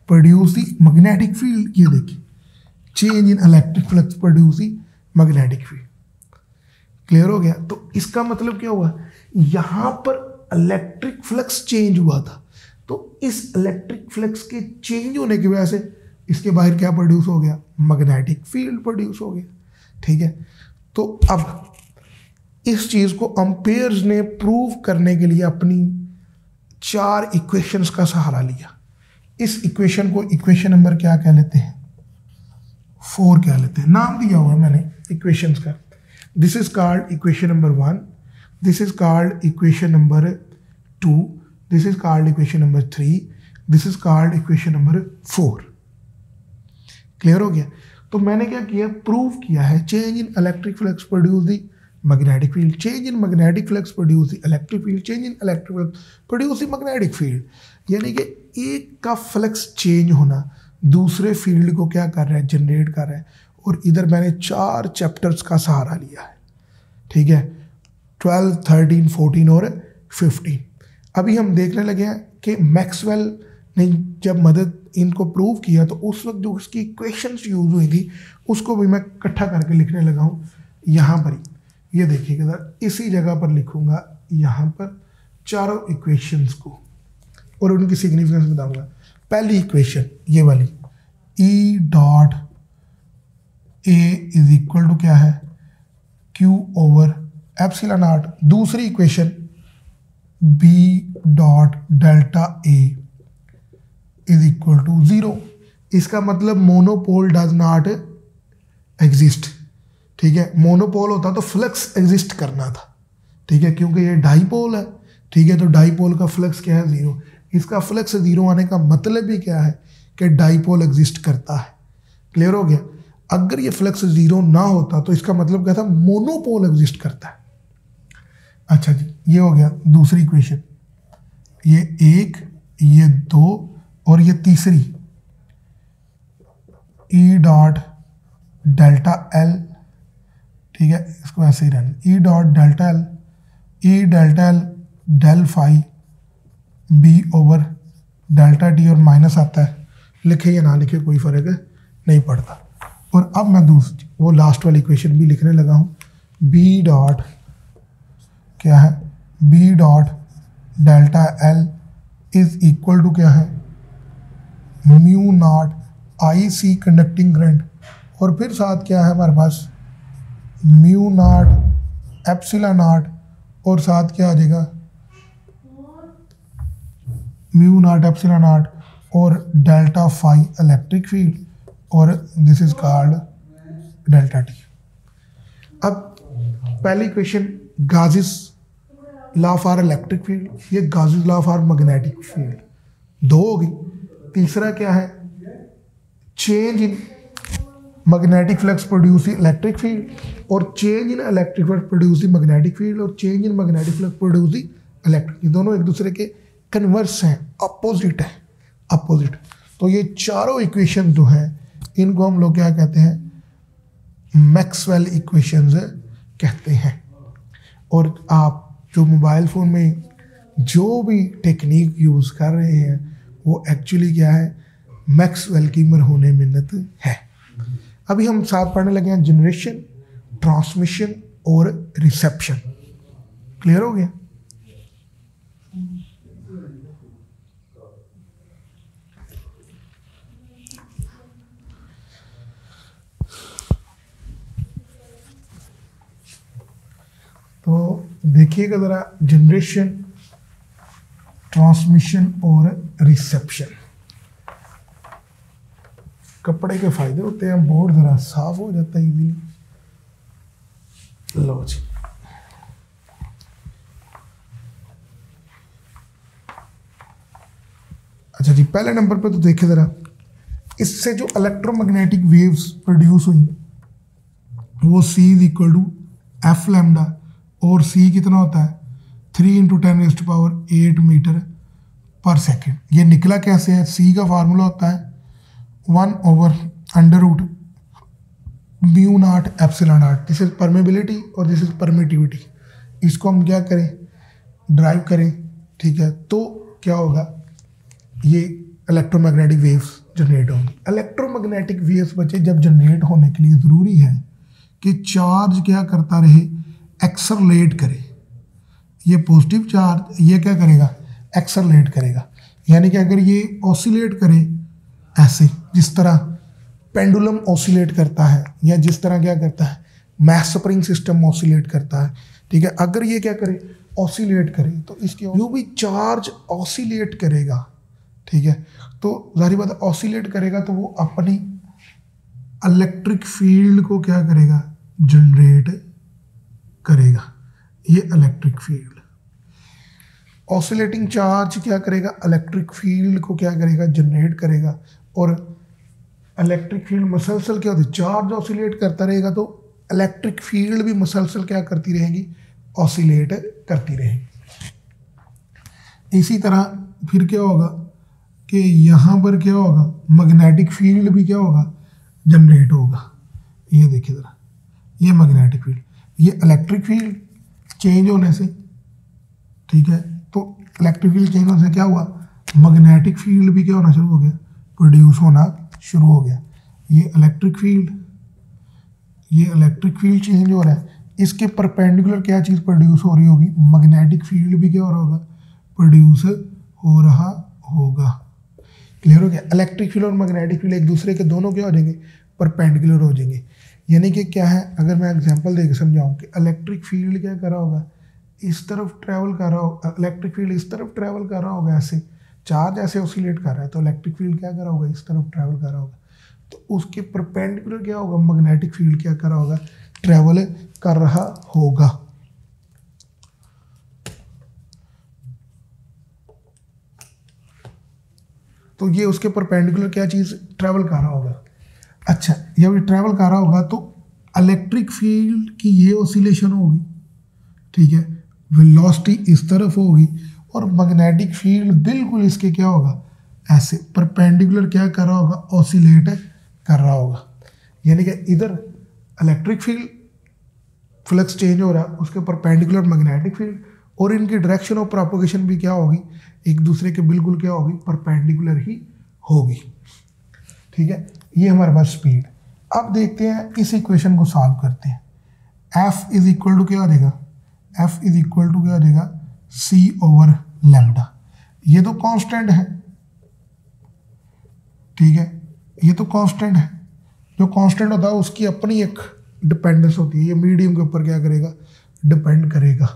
Speaker 1: प्रोड्यूस द मैग्नेटिक फील्ड। ये देखिए, change in electric flux produce the magnetic field. Clear हो गया। तो इसका मतलब क्या हुआ, यहां पर इलेक्ट्रिक फ्लक्स चेंज हुआ था, तो इस इलेक्ट्रिक फ्लक्स के चेंज होने की वजह से इसके बाहर क्या प्रोड्यूस हो गया, मैग्नेटिक फील्ड प्रोड्यूस हो गया। ठीक है, तो अब इस चीज को एम्पियर्स ने प्रूव करने के लिए अपनी 4 इक्वेशंस का सहारा लिया। इस इक्वेशन को इक्वेशन नंबर क्या कह लेते हैं, 4 कह लेते हैं, नाम दिया हुआ है मैंने इक्वेशंस का। This is called equation number 1, this is called equation number 2, this is called equation number 3, this is called equation number 4। Clear हो गया। तो मैंने क्या किया, प्रूव किया है, change in electric flux produce the magnetic field, change in magnetic flux produce the electric field, change in electric flux produce the magnetic field. यानी कि एक का फ्लक्स चेंज होना दूसरे फील्ड को क्या कर रहा है, जनरेट कर रहा है। और इधर मैंने 4 चैप्टर्स का सहारा लिया है। ठीक है, 12, 13, 14 और 15। अभी हम देखने लगे हैं कि मैक्सवेल ने जब मदद इनको प्रूव किया तो उस वक्त जो उसकी इक्वेशंस यूज हुई थी उसको भी मैं इकट्ठा करके लिखने लगा हूँ यहाँ पर ही। ये देखिएगा, इसी जगह पर लिखूंगा यहाँ पर चारों इक्वेशंस को और उनकी सिग्निफिकेंस बताऊंगा। पहली इक्वेशन ये वाली, E dot A is equal to क्या है, क्यू ओवर एप्सिलॉन नॉट। दूसरी equation B dot delta A is equal to 0। इसका मतलब मोनोपोल डज नॉट एग्जिस्ट। ठीक है, मोनोपोल होता तो फ्लक्स एग्जिस्ट करना था। ठीक है, क्योंकि ये डाईपोल है। ठीक है, तो डाईपोल का फ्लक्स क्या है, 0। इसका फ्लक्स 0 आने का मतलब ही क्या है कि डाईपोल एग्जिस्ट करता है। क्लियर हो गया। अगर ये फ्लक्स 0 ना होता तो इसका मतलब क्या था, मोनोपोल एग्जिस्ट करता है। अच्छा जी, ये हो गया दूसरी इक्वेशन। ये 1, ये 2 और ये तीसरी, ई डॉट डेल्टा एल। ठीक है, इसको ऐसे ही रहना, E dot delta L, E delta L del phi B over delta T, और माइनस आता है, लिखे या ना लिखे कोई फर्क नहीं पड़ता। और अब मैं दूसरी वो लास्ट वाली इक्वेशन भी लिखने लगा हूँ, बी डॉट क्या है, B dot delta L is equal to क्या है, mu not I C conducting current, और फिर साथ क्या है हमारे पास, म्यू नॉट एप्सिलॉन नॉट, और साथ क्या आ जाएगा, म्यू नॉट एप्सिलॉन नॉट और डेल्टा फाई इलेक्ट्रिक फील्ड, और this is called delta T. अब पहली equation Gauss law for electric field, ये Gauss law for magnetic field, दो होगी। तीसरा क्या है, change in magnetic flux produce electric field, और change in electric flux produce magnetic field, और change in magnetic flux produce electric. ये दोनों एक दूसरे के कन्वर्स हैं, अपोजिट है, अपोजिट। तो ये चारों इक्वेशन जो हैं इनको हम लोग क्या कहते हैं, मैक्सवेल इक्वेशंस कहते हैं। और आप जो मोबाइल फ़ोन में जो भी टेक्निक यूज़ कर रहे हैं वो एक्चुअली क्या है, मैक्सवेल की मरहून मिन्नत है। अभी हम साथ पढ़ने लगे हैं जनरेशन, ट्रांसमिशन और रिसेप्शन। क्लियर हो गया? तो देखिएगा ज़रा, जनरेशन, ट्रांसमिशन और रिसेप्शन। कपड़े के फायदे होते हैं, बोर्ड ज़रा साफ हो जाता है इजीली। लो जी, अच्छा जी, पहले नंबर पे तो देखिए ज़रा, इससे जो इलेक्ट्रोमैग्नेटिक वेव्स प्रोड्यूस हुई वो C is equal to F lambda, और C कितना होता है 3 × 10⁸ मीटर पर सेकेंड। ये निकला कैसे है, C का फार्मूला होता है 1/√μ0 ε0। दिस इज परमेबिलिटी और दिस इज परमिटिविटी। इसको हम क्या करें, ड्राइव करें, ठीक है, तो क्या होगा, ये इलेक्ट्रोमैग्नेटिक वेव्स जनरेट होंगी। इलेक्ट्रोमैग्नेटिक वेव्स बच्चे जब जनरेट होने के लिए ज़रूरी है कि चार्ज क्या करता रहे, एक्सरलेट करे। ये पॉजिटिव चार्ज ये क्या करेगा, एक्सरलेट करेगा। यानी कि अगर ये ऑसिलेट करे ऐसे, जिस तरह पेंडुलम ऑसिलेट करता है, या जिस तरह क्या करता है मैस स्प्रिंग सिस्टम ऑसिलेट करता है, ठीक है, अगर ये क्या करे, ऑसिलेट करे, तो इसके जो भी चार्ज ऑसिलेट करेगा, ठीक है, तो जाहिर बात ऑसिलेट करेगा तो वो अपनी इलेक्ट्रिक फील्ड को क्या करेगा, जनरेट करेगा। ये इलेक्ट्रिक फील्ड, ऑसिलेटिंग चार्ज क्या करेगा, इलेक्ट्रिक फील्ड को क्या करेगा, जनरेट करेगा। और इलेक्ट्रिक फील्ड मसलसल क्या होती है, चार्ज ऑसिलेट करता रहेगा तो इलेक्ट्रिक फील्ड भी मसलसल क्या करती रहेगी, ऑसिलेट करती रहेगी। इसी तरह फिर क्या होगा कि यहाँ पर क्या होगा, मैग्नेटिक फील्ड भी क्या होगा, जनरेट होगा। ये देखिए ज़रा, ये मैग्नेटिक फील्ड, ये इलेक्ट्रिक फील्ड चेंज होने से, ठीक है, तो इलेक्ट्रिक फील्ड चेंज होने से क्या हुआ, मैग्नेटिक फील्ड भी क्या होना शुरू हो गया, प्रोड्यूस होना शुरू हो गया। ये इलेक्ट्रिक फील्ड चेंज हो रहा है, इसके परपेंडिकुलर क्या चीज़ प्रोड्यूस हो रही होगी, मैग्नेटिक फील्ड भी क्या हो रहा होगा, प्रोड्यूस हो रहा होगा। क्लियर हो गया? इलेक्ट्रिक फील्ड और मैग्नेटिक फील्ड एक दूसरे के दोनों क्या हो जाएंगे, परपेंडिकुलर हो जाएंगे। यानी कि क्या है, अगर मैं एग्जांपल देकर समझाऊं कि इलेक्ट्रिक फील्ड क्या कर रहा होगा, इस तरफ ट्रैवल कर रहा होगा, इलेक्ट्रिक फील्ड इस तरफ ट्रैवल कर रहा होगा, ऐसे चार्ज ऐसे ऑसिलेट कर रहा है, तो इलेक्ट्रिक फील्ड क्या कर रहा होगा, इस तरफ ट्रैवल कर रहा होगा, तो उसके परपेंडिकुलर क्या होगा, मैग्नेटिक फील्ड क्या कर रहा होगा, ट्रैवल कर रहा होगा। तो ये उसके परपेंडिकुलर क्या चीज़ ट्रैवल कर रहा होगा। अच्छा, ये भी ट्रैवल कर रहा होगा तो इलेक्ट्रिक फील्ड की ये ऑसिलेशन होगी, ठीक है, वेलोसिटी इस तरफ होगी, और मैग्नेटिक फील्ड बिल्कुल इसके क्या होगा, ऐसे परपेंडिकुलर क्या कर रहा होगा, ऑसिलेट कर रहा होगा। यानी कि इधर इलेक्ट्रिक फील्ड फ्लक्स चेंज हो रहा है, उसके परपेंडिकुलर मैग्नेटिक फील्ड, और इनकी डायरेक्शन ऑफ प्रोपगेशन भी क्या होगी, एक दूसरे के बिल्कुल क्या होगी, परपेंडिकुलर ही होगी। ठीक है, ये हमारे पास स्पीड। अब देखते हैं इस इक्वेशन को सॉल्व करते हैं। F इज इक्वल टू क्या आ जाएगा, F इज इक्वल टू क्या आ जाएगा, C/λ। ये तो कांस्टेंट है, ठीक है, ये तो कांस्टेंट है। जो कांस्टेंट होता है उसकी अपनी एक डिपेंडेंस होती है, ये मीडियम के ऊपर क्या करेगा, डिपेंड करेगा।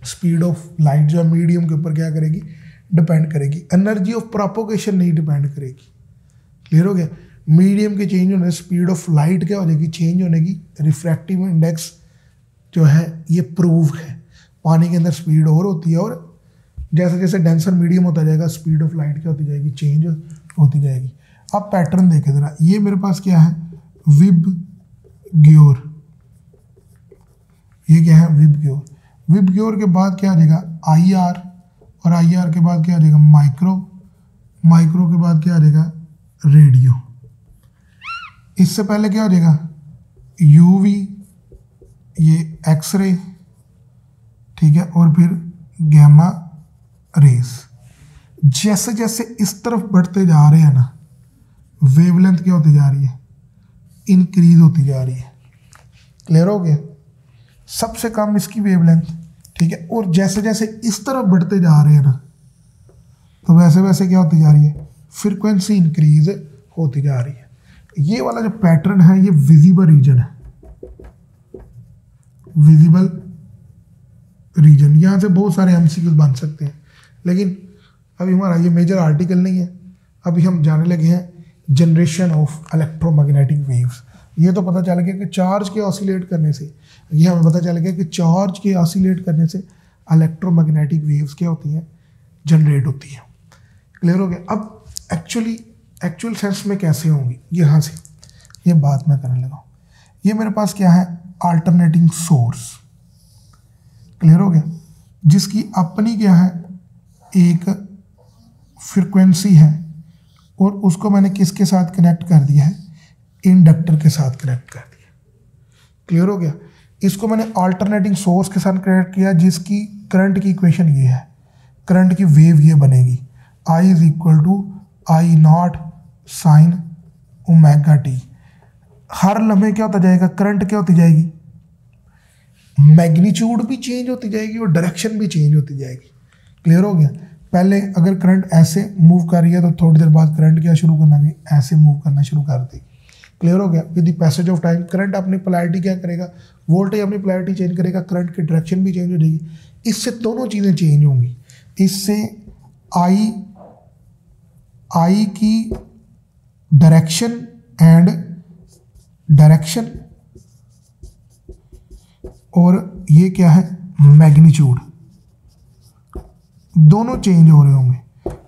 Speaker 1: स्पीड ऑफ लाइट जो है मीडियम के ऊपर क्या करेगी, डिपेंड करेगी। एनर्जी ऑफ प्रोपगेशन नहीं डिपेंड करेगी। क्लियर हो गया। मीडियम के चेंज होने से स्पीड ऑफ लाइट क्या हो जाएगी, चेंज होने की। रिफ्रैक्टिव इंडेक्स जो है ये प्रूव है, पानी के अंदर स्पीड और होती है, और जैसे जैसे डेंसर मीडियम होता जाएगा स्पीड ऑफ लाइट क्या होती जाएगी, चेंज होती जाएगी। अब पैटर्न देखें ज़रा, ये मेरे पास क्या है, विबग्योर, ये क्या है, विबग्योर। विबग्योर के बाद क्या आ जाएगा, IR, और IR के बाद क्या आ जाएगा, माइक्रो, माइक्रो के बाद क्या आ जाएगा, रेडियो। इससे पहले क्या हो जाएगा, UV, ये एक्सरे, ठीक है, और फिर गैमा रेस। जैसे जैसे इस तरफ बढ़ते जा रहे हैं ना, वेवलेंथ क्या होती जा रही है, इंक्रीज होती जा रही है। क्लियर हो गया। सबसे कम इसकी वेवलेंथ, ठीक है, और जैसे जैसे इस तरफ बढ़ते जा रहे हैं ना, तो वैसे वैसे क्या होती जा रही है, फ्रीक्वेंसी इंक्रीज होती जा रही है। ये वाला जो पैटर्न है ये विजिबल रीजन है, विजिबल रीजन। यहाँ से बहुत सारे MCQs बन सकते हैं, लेकिन अभी हमारा ये मेजर आर्टिकल नहीं है। अभी हम जाने लगे हैं जनरेशन ऑफ इलेक्ट्रोमैग्नेटिक वेव्स। ये तो पता चल गया कि चार्ज के ऑसिलेट करने से, ये हमें पता चल गया कि चार्ज के ऑसिलेट करने से इलेक्ट्रोमैग्नेटिक वेव्स क्या होती हैं, जनरेट होती हैं। क्लियर हो गया। अब एक्चुअल सेंस में कैसे होंगी, यहाँ से ये बात मैं करने लगा हूँ। ये मेरे पास क्या है, अल्टरनेटिंग सोर्स। क्लियर हो गया, जिसकी अपनी क्या है, एक फ्रीक्वेंसी है, और उसको मैंने किसके साथ कनेक्ट कर दिया है, इंडक्टर के साथ कनेक्ट कर दिया। क्लियर हो गया। इसको मैंने अल्टरनेटिंग सोर्स के साथ कनेक्ट किया, जिसकी करंट की इक्वेशन ये है, करंट की वेव ये बनेगी, I = I0 sin ω t। हर लम्हे क्या होता जाएगा, करंट क्या होती जाएगी, मैग्नीट्यूड भी चेंज होती जाएगी और डायरेक्शन भी चेंज होती जाएगी। क्लियर हो गया। पहले अगर करंट ऐसे मूव कर रही है तो थोड़ी देर बाद करंट क्या शुरू करना है, ऐसे मूव करना शुरू कर देगी। क्लियर हो गया। With the passage of time current अपनी पोलैरिटी क्या करेगा, वोल्टेज अपनी पोलैरिटी चेंज करेगा, करंट की डायरेक्शन भी चेंज हो जाएगी। इससे दोनों चीज़ें चेंज होंगी। इससे आई की डायरेक्शन एंड डायरेक्शन, और ये क्या है, मैग्नीट्यूड, दोनों चेंज हो रहे होंगे।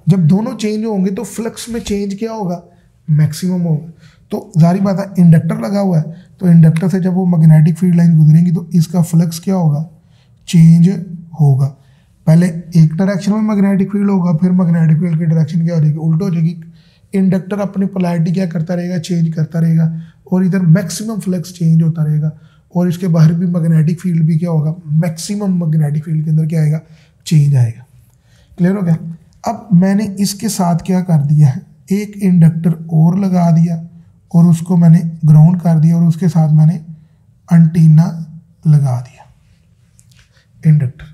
Speaker 1: जब दोनों चेंज होंगे तो फ्लक्स में चेंज क्या होगा, मैक्सिमम होगा। तो जारी बात है, इंडक्टर लगा हुआ है, तो इंडक्टर से जब वो मैग्नेटिक फील्ड लाइन गुजरेंगी तो इसका फ्लक्स क्या होगा, चेंज होगा। पहले एक डायरेक्शन में मैग्नेटिक फील्ड होगा, फिर मैग्नेटिक फील्ड की डायरेक्शन क्या हो जाएगी, उल्ट हो जाएगी। इंडक्टर अपनी पोलैरिटी क्या करता रहेगा, चेंज करता रहेगा, और इधर मैक्सिमम फ्लक्स चेंज होता रहेगा, और इसके बाहर भी मैग्नेटिक फील्ड भी क्या होगा, मैक्सिमम मैग्नेटिक फील्ड के अंदर क्या आएगा, चेंज आएगा। क्लियर हो गया। अब मैंने इसके साथ क्या कर दिया है, एक इंडक्टर और लगा दिया, और उसको मैंने ग्राउंड कर दिया, और उसके साथ मैंने एंटीना लगा दिया, इंडक्टर।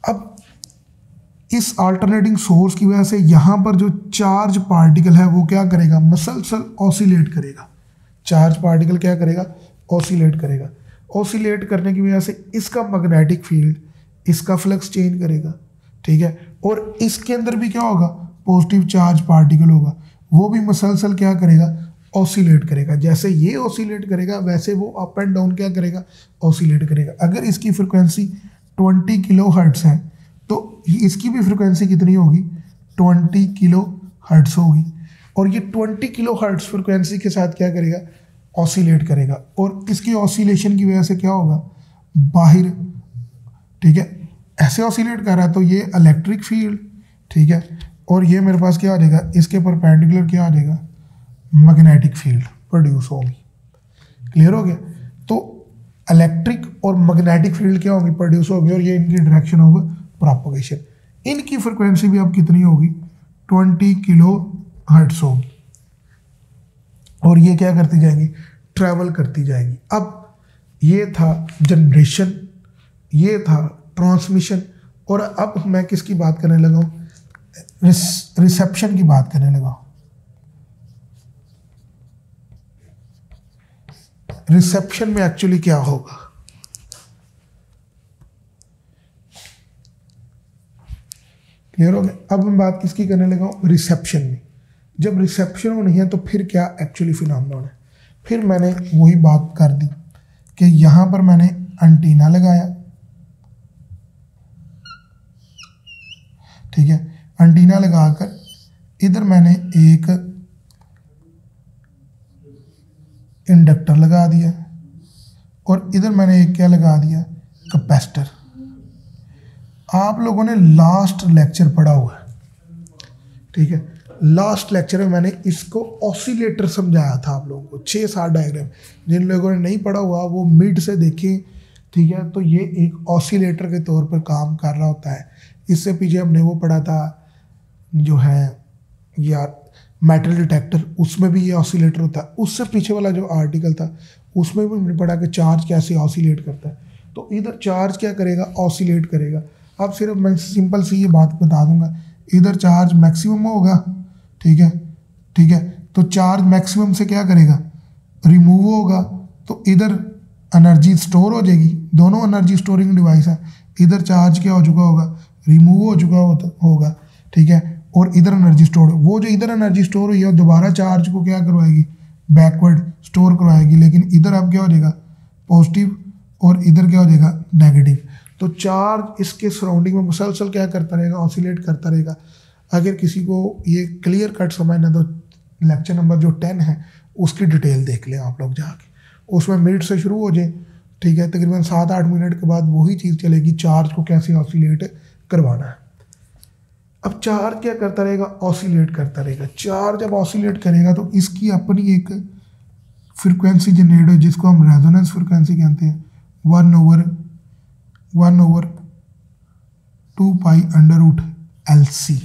Speaker 1: अब इस अल्टरनेटिंग सोर्स की वजह से यहाँ पर जो चार्ज पार्टिकल है वो क्या करेगा, मसलसल ऑसिलेट करेगा। चार्ज पार्टिकल क्या करेगा, ऑसिलेट करेगा। ऑसिलेट करने की वजह से इसका मैग्नेटिक फील्ड, इसका फ्लक्स चेंज करेगा, ठीक है, और इसके अंदर भी क्या होगा, पॉजिटिव चार्ज पार्टिकल होगा, वो भी मसलसल क्या करेगा, ऑसिलेट करेगा। जैसे ये ऑसिलेट करेगा वैसे वो अप एंड डाउन क्या करेगा, ऑसिलेट करेगा। अगर इसकी फ्रिक्वेंसी 20 किलोहर्ट्ज़ है तो इसकी भी फ्रिक्वेंसी कितनी होगी, 20 किलोहर्ट्ज़ होगी, और ये 20 किलोहर्ट्ज़ फ्रिक्वेंसी के साथ क्या करेगा, ऑसिलेट करेगा। और इसकी ऑसिलेशन की वजह से क्या होगा, बाहर, ठीक है, ऐसे ऑसिलेट कर रहा है तो ये इलेक्ट्रिक फील्ड, ठीक है, और ये मेरे पास क्या आ जाएगा, इसके परपेंडिकुलर क्या आ जाएगा, मैग्नेटिक फील्ड प्रोड्यूस होगी। क्लियर हो गया। तो इलेक्ट्रिक और मैग्नेटिक फील्ड क्या होगी, प्रोड्यूस होगी, और ये इनकी डायरेक्शन होगा प्रोपगेशन। इनकी फ्रिक्वेंसी भी अब कितनी होगी, 20 किलोहर्ट्ज़ होगी, और ये क्या करती जाएगी, ट्रैवल करती जाएगी। अब ये था जनरेशन, ये था ट्रांसमिशन, और अब मैं किसकी बात करने लगा हूँ, रिसेप्शन की बात करने लगा हूँ। रिसेप्शन में एक्चुअली क्या होगा, क्लियर हो गया। अब मैं बात किसकी करने लगा हूँ, रिसेप्शन में। जब रिसेप्शन होनी है तो फिर क्या एक्चुअली फिनोमेनन है। फिर मैंने वही बात कर दी कि यहाँ पर मैंने एंटीना लगाया, ठीक है, एंटीना लगाकर इधर मैंने एक इंडक्टर लगा दिया और इधर मैंने एक क्या लगा दिया, कैपेसिटर। आप लोगों ने लास्ट लेक्चर पढ़ा हुआ है, ठीक है, लास्ट लेक्चर में मैंने इसको ऑसिलेटर समझाया था आप लोगों को, 6-7 डायग्राम। जिन लोगों ने नहीं पढ़ा हुआ वो मिड से देखें, ठीक है। तो ये एक ऑसिलेटर के तौर पर काम कर रहा होता है। इससे पीछे हमने वो पढ़ा था जो है यार मेटल डिटेक्टर, उसमें भी ये ऑसिलेटर होता है। उससे पीछे वाला जो आर्टिकल था उसमें भी हमने पढ़ा कि चार्ज कैसे ऑसिलेट करता है। तो इधर चार्ज क्या करेगा, ऑसिलेट करेगा। अब सिर्फ मैं सिंपल सी ये बात बता दूंगा, इधर चार्ज मैक्सिमम होगा, ठीक है, ठीक है। तो चार्ज मैक्सिमम से क्या करेगा, रिमूव होगा, तो इधर एनर्जी स्टोर हो जाएगी। दोनों एनर्जी स्टोरिंग डिवाइस है। इधर चार्ज क्या हो चुका होगा, रिमूव हो चुका होगा, ठीक है, और इधर एनर्जी स्टोर, वो जो इधर एनर्जी स्टोर हुई है दोबारा चार्ज को क्या करवाएगी, बैकवर्ड स्टोर करवाएगी। लेकिन इधर अब क्या हो जाएगा, पॉजिटिव, और इधर क्या हो जाएगा, नेगेटिव। तो चार्ज इसके सराउंडिंग में मुसलसल क्या करता रहेगा, ऑसिलेट करता रहेगा। अगर किसी को ये क्लियर कट समझना तो लेक्चर नंबर जो 10 है उसकी डिटेल देख लें आप लोग जाके, उसमें मिनट से शुरू हो जाए, ठीक है। तकरीबन 7-8 मिनट के बाद वही चीज़ चलेगी, चार्ज को कैसे ऑसिलेट करवाना है। अब चार्ज क्या करता रहेगा, ऑसिलेट करता रहेगा। चार्ज जब ऑसिलेट करेगा तो इसकी अपनी एक फ्रिक्वेंसी जनरेट हो, जिसको हम रेजोनेंस फ्रिक्वेंसी कहते हैं, 1/2π√LC,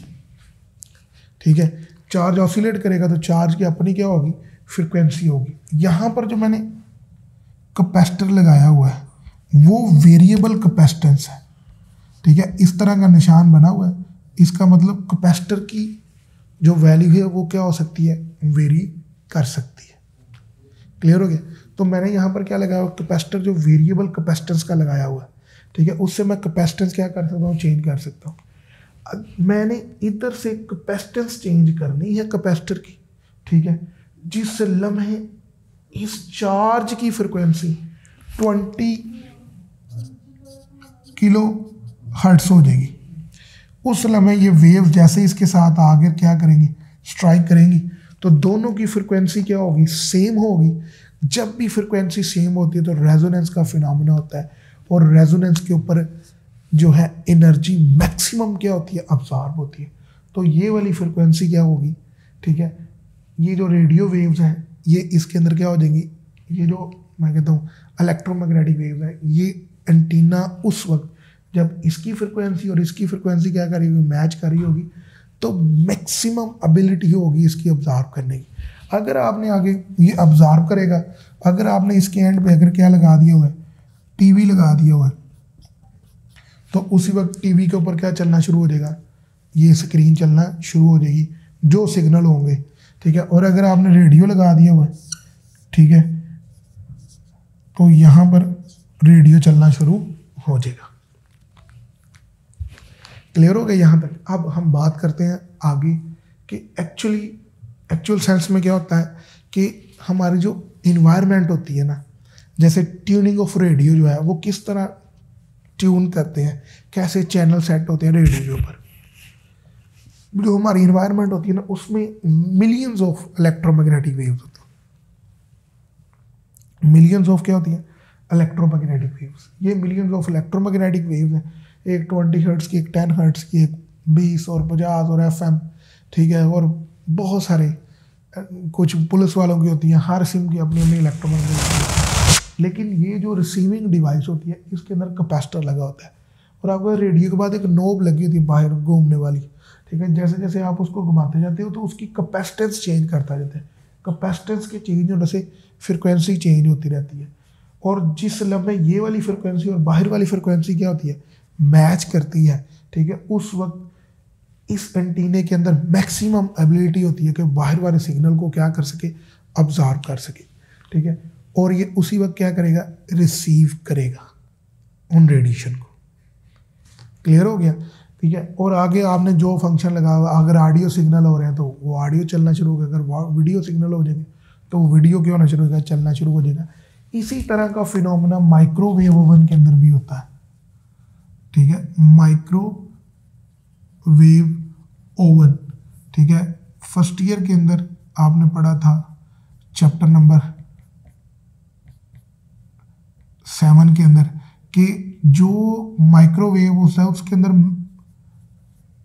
Speaker 1: ठीक है। चार्ज ऑसिलेट करेगा तो चार्ज की अपनी क्या होगी, फ्रिक्वेंसी होगी। यहाँ पर जो मैंने कैपेसिटर लगाया हुआ है वो वेरिएबल कैपेसिटेंस है, ठीक है। इस तरह का निशान बना हुआ है, इसका मतलब कैपेसिटर की जो वैल्यू है वो क्या हो सकती है, वेरी कर सकती है। क्लियर हो गया। तो मैंने यहाँ पर क्या लगाया हुआ, कैपेसिटर जो वेरिएबल कैपेसिटेंस का लगाया हुआ है, ठीक है। उससे मैं कैपेसिटेंस क्या कर सकता हूँ, चेंज कर सकता हूँ। मैंने इधर से कैपेसिटेंस चेंज करनी है कैपेसिटर की, ठीक है। जिस लम्हे इस चार्ज की फ्रिक्वेंसी 20 किलो हर्ट्ज हो जाएगी, उस लम्हे ये वेव जैसे इसके साथ आगे क्या करेंगी, स्ट्राइक करेंगी, तो दोनों की फ्रिक्वेंसी क्या होगी, सेम होगी। जब भी फ्रिक्वेंसी सेम होती है तो रेजोनेंस का फिनोमेना होता है, और रेजोनेंस के ऊपर जो है एनर्जी मैक्सिमम क्या होती है, अब्जॉर्ब होती है। तो ये वाली फ्रिक्वेंसी क्या होगी, ठीक है। ये जो रेडियो वेव्स हैं ये इसके अंदर क्या हो जाएंगी, ये जो मैं कहता हूँ इलेक्ट्रोमैग्नेटिक वेव्स है, ये एंटीना उस वक्त जब इसकी फ्रिक्वेंसी और इसकी फ्रिक्वेंसी क्या कर रही होगी, मैच कर रही होगी, तो मैक्सिमम एबिलिटी होगी इसकी ऑब्जर्व करने की। अगर आपने आगे ये ऑब्जर्व करेगा, अगर आपने इसके एंड पे अगर क्या लगा दिया हुआ है, टीवी लगा दिया हुआ है, तो उसी वक्त टीवी के ऊपर क्या चलना शुरू हो जाएगा, ये स्क्रीन चलना शुरू हो जाएगी, जो सिग्नल होंगे, ठीक है। और अगर आपने रेडियो लगा दिया हुआ है, ठीक है, तो यहाँ पर रेडियो चलना शुरू हो जाएगा। क्लियर हो गया यहाँ तक। अब हम बात करते हैं आगे कि एक्चुअल सेंस में क्या होता है कि हमारी जो इन्वायरमेंट होती है ना, जैसे ट्यूनिंग ऑफ रेडियो जो है वो किस तरह ट्यून करते हैं, कैसे चैनल सेट होते हैं रेडियो के ऊपर। जो हमारी इन्वायरमेंट होती है ना उसमें मिलियंस ऑफ इलेक्ट्रोमैग्नेटिक वेव्स होते हैं। मिलियंस ऑफ क्या होती है, इलेक्ट्रोमैग्नेटिक वेव्स। ये मिलियंस ऑफ इलेक्ट्रोमैग्नेटिक वेव्स हैं, एक 20 हर्ट्ज की, एक 10 हर्ट्ज की, एक 20 और 50 और FM, ठीक है। और बहुत सारे कुछ पुलिस वालों की होती हैं, हर सिम की अपनी अपनी इलेक्ट्रोमैग्नेटिक। लेकिन ये जो रिसीविंग डिवाइस होती है इसके अंदर कैपेसिटर लगा होता है, और आपको रेडियो के बाद एक नोब लगी होती है बाहर घूमने वाली, ठीक है। जैसे जैसे आप उसको घुमाते जाते हो तो उसकी कैपेसिटेंस चेंज करता जाता है। कैपेसिटेंस के चेंज होने से फ्रिक्वेंसी चेंज होती रहती है, और जिस लम्हे ये वाली फ्रिक्वेंसी और बाहर वाली फ्रिक्वेंसी क्या होती है, मैच करती है, ठीक है। उस वक्त इस एंटीने के अंदर मैक्सिमम एबिलिटी होती है कि बाहर वाले सिग्नल को क्या कर सके, ऑब्जर्व कर सके, ठीक है। और ये उसी वक्त क्या करेगा, रिसीव करेगा उन रेडिएशन को। क्लियर हो गया। ठीक है। और आगे आपने जो फंक्शन लगा हुआ, अगर ऑडियो सिग्नल हो रहे हैं तो वो ऑडियो चलना शुरू होगा, अगर वीडियो सिग्नल हो जाएंगे तो वीडियो क्या होना शुरू होगा, चलना शुरू हो जाएगा। इसी तरह का फिनोमेना माइक्रोवेव ओवन के अंदर भी होता है, ठीक है, माइक्रोवेव ओवन, ठीक है। फर्स्ट ईयर के अंदर आपने पढ़ा था चैप्टर नंबर 7 के अंदर कि जो माइक्रोवेव होता है उसके अंदर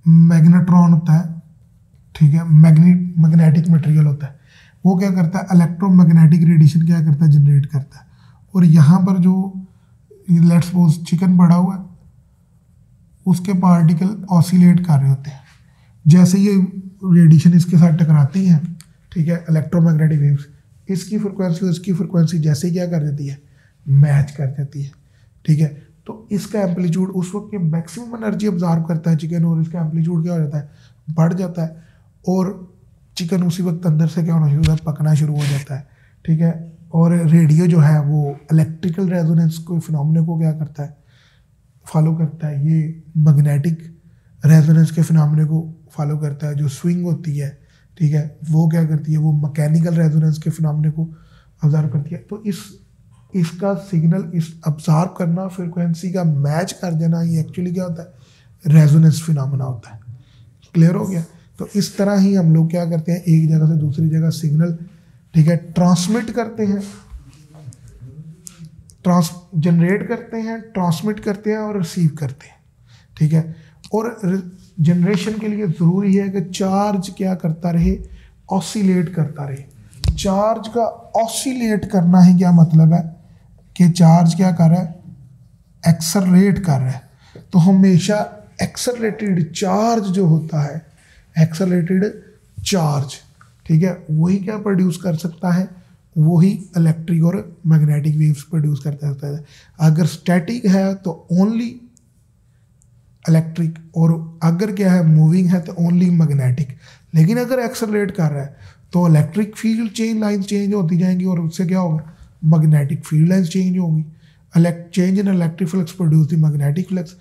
Speaker 1: मैग्नेट्रॉन होता है, ठीक है, मैग्नेटिक मटेरियल होता है। वो क्या करता है, इलेक्ट्रोमैग्नेटिक रेडिएशन क्या करता है, जनरेट करता है। और यहाँ पर जो लेट्स सपोज चिकन पड़ा हुआ है, उसके पार्टिकल ऑसिलेट कर रहे होते हैं। जैसे ये रेडिएशन इसके साथ टकराती है, ठीक है, इलेक्ट्रोमैग्नेटिक वेव्स, इसकी फ्रिक्वेंसी और इसकी फ्रिक्वेंसी जैसे क्या कर देती है, मैच कर देती है, ठीक है। तो इसका एम्पलीट्यूड उस वक्त के मैक्सिमम एनर्जी ऑब्जॉर्व करता है चिकन, और इसका एम्पलीट्यूड क्या हो जाता है, बढ़ जाता है, और चिकन उसी वक्त अंदर से क्या होना शुरू होता है, पकना शुरू हो जाता है, ठीक है। और रेडियो जो है वो इलेक्ट्रिकल रेजोनेंस को फिनोमेना को क्या करता है, फॉलो करता है। ये मैग्नेटिक रेजोनेंस के फिनोमेना को फॉलो करता है। जो स्विंग होती है, ठीक है, वो क्या करती है, वो मैकेनिकल रेजोनेंस के फिनोमेना को ऑब्जर्व करती है। तो इसका सिग्नल, इस ऑब्जर्व करना, फ्रिक्वेंसी का मैच कर देना, ये एक्चुअली क्या होता है, रेजोनेंस फिनोमेना होता है। क्लियर हो गया। तो इस तरह ही हम लोग क्या करते हैं, एक जगह से दूसरी जगह सिग्नल, ठीक है, ट्रांसमिट करते हैं, जनरेट करते हैं, ट्रांसमिट करते हैं और रिसीव करते हैं, ठीक है। और जनरेशन के लिए ज़रूरी है कि चार्ज क्या करता रहे, ऑसिलेट करता रहे। चार्ज का ऑसिलेट करना ही क्या मतलब है कि चार्ज क्या कर रहा है, एक्सेलरेट कर रहा है। तो हमेशा एक्सेलरेटेड चार्ज जो होता है, एक्सेलरेटेड चार्ज, ठीक है, वही क्या प्रोड्यूस कर सकता है, वही इलेक्ट्रिक और मैग्नेटिक वेव्स प्रोड्यूस करता है। अगर स्टैटिक है तो ओनली इलेक्ट्रिक, और अगर क्या है मूविंग है तो ओनली मैग्नेटिक। लेकिन अगर एक्सेलरेट कर रहा है तो electric field change lines change होती जाएंगी, और उससे क्या होगा, मैग्नेटिक फील्ड लाइंस चेंज होंगी। Change in electric flux produce the magnetic flux.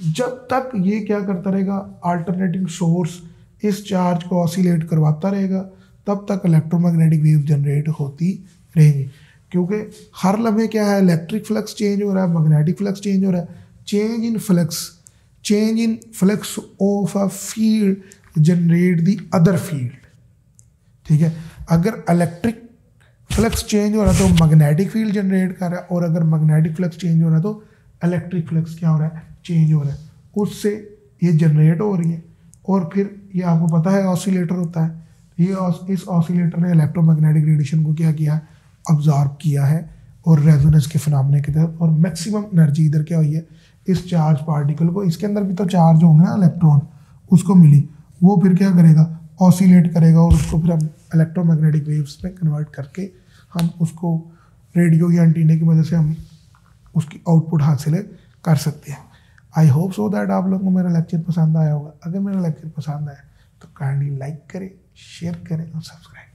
Speaker 1: जब तक ये क्या करता रहेगा, अल्टरनेटिंग सोर्स इस चार्ज को ऑसिलेट करवाता रहेगा, तब तक इलेक्ट्रोमैग्नेटिक वेव जनरेट होती रहेंगी। क्योंकि हर लम्हे क्या है, इलेक्ट्रिक फ्लक्स चेंज हो रहा है, मैग्नेटिक फ्लक्स चेंज हो रहा है। Change in flux of a field generate the other field, ठीक है। अगर इलेक्ट्रिक फ्लक्स चेंज हो रहा है तो मैग्नेटिक फील्ड जनरेट कर रहा है, और अगर मैग्नेटिक फ्लक्स चेंज हो रहा है तो इलेक्ट्रिक फ्लक्स क्या हो रहा है, चेंज हो रहा है, उससे ये जनरेट हो रही है। और फिर ये आपको पता है ऑसिलेटर होता है, ये इस ऑसिलेटर ने इलेक्ट्रोमैग्नेटिक रेडिएशन को क्या किया है, ऑब्जॉर्व किया है, और रेजोनेंस के फिनोमेना की तरफ, और मैक्सिमम एनर्जी इधर क्या हुई है, इस चार्ज पार्टिकल को, इसके अंदर भी तो चार्ज होंगे ना इलेक्ट्रॉन, उसको मिली, वो फिर क्या करेगा, ऑसिलेट करेगा, और उसको फिर हम इलेक्ट्रोमैग्नेटिक वेव्स में कन्वर्ट करके हम उसको रेडियो या एंटीना की मदद से हम उसकी आउटपुट हासिल कर सकते हैं। आई होप सो दैट आप लोगों को मेरा लेक्चर पसंद आया होगा। अगर मेरा लेक्चर पसंद आया तो काइंडली लाइक करें, शेयर करें और सब्सक्राइब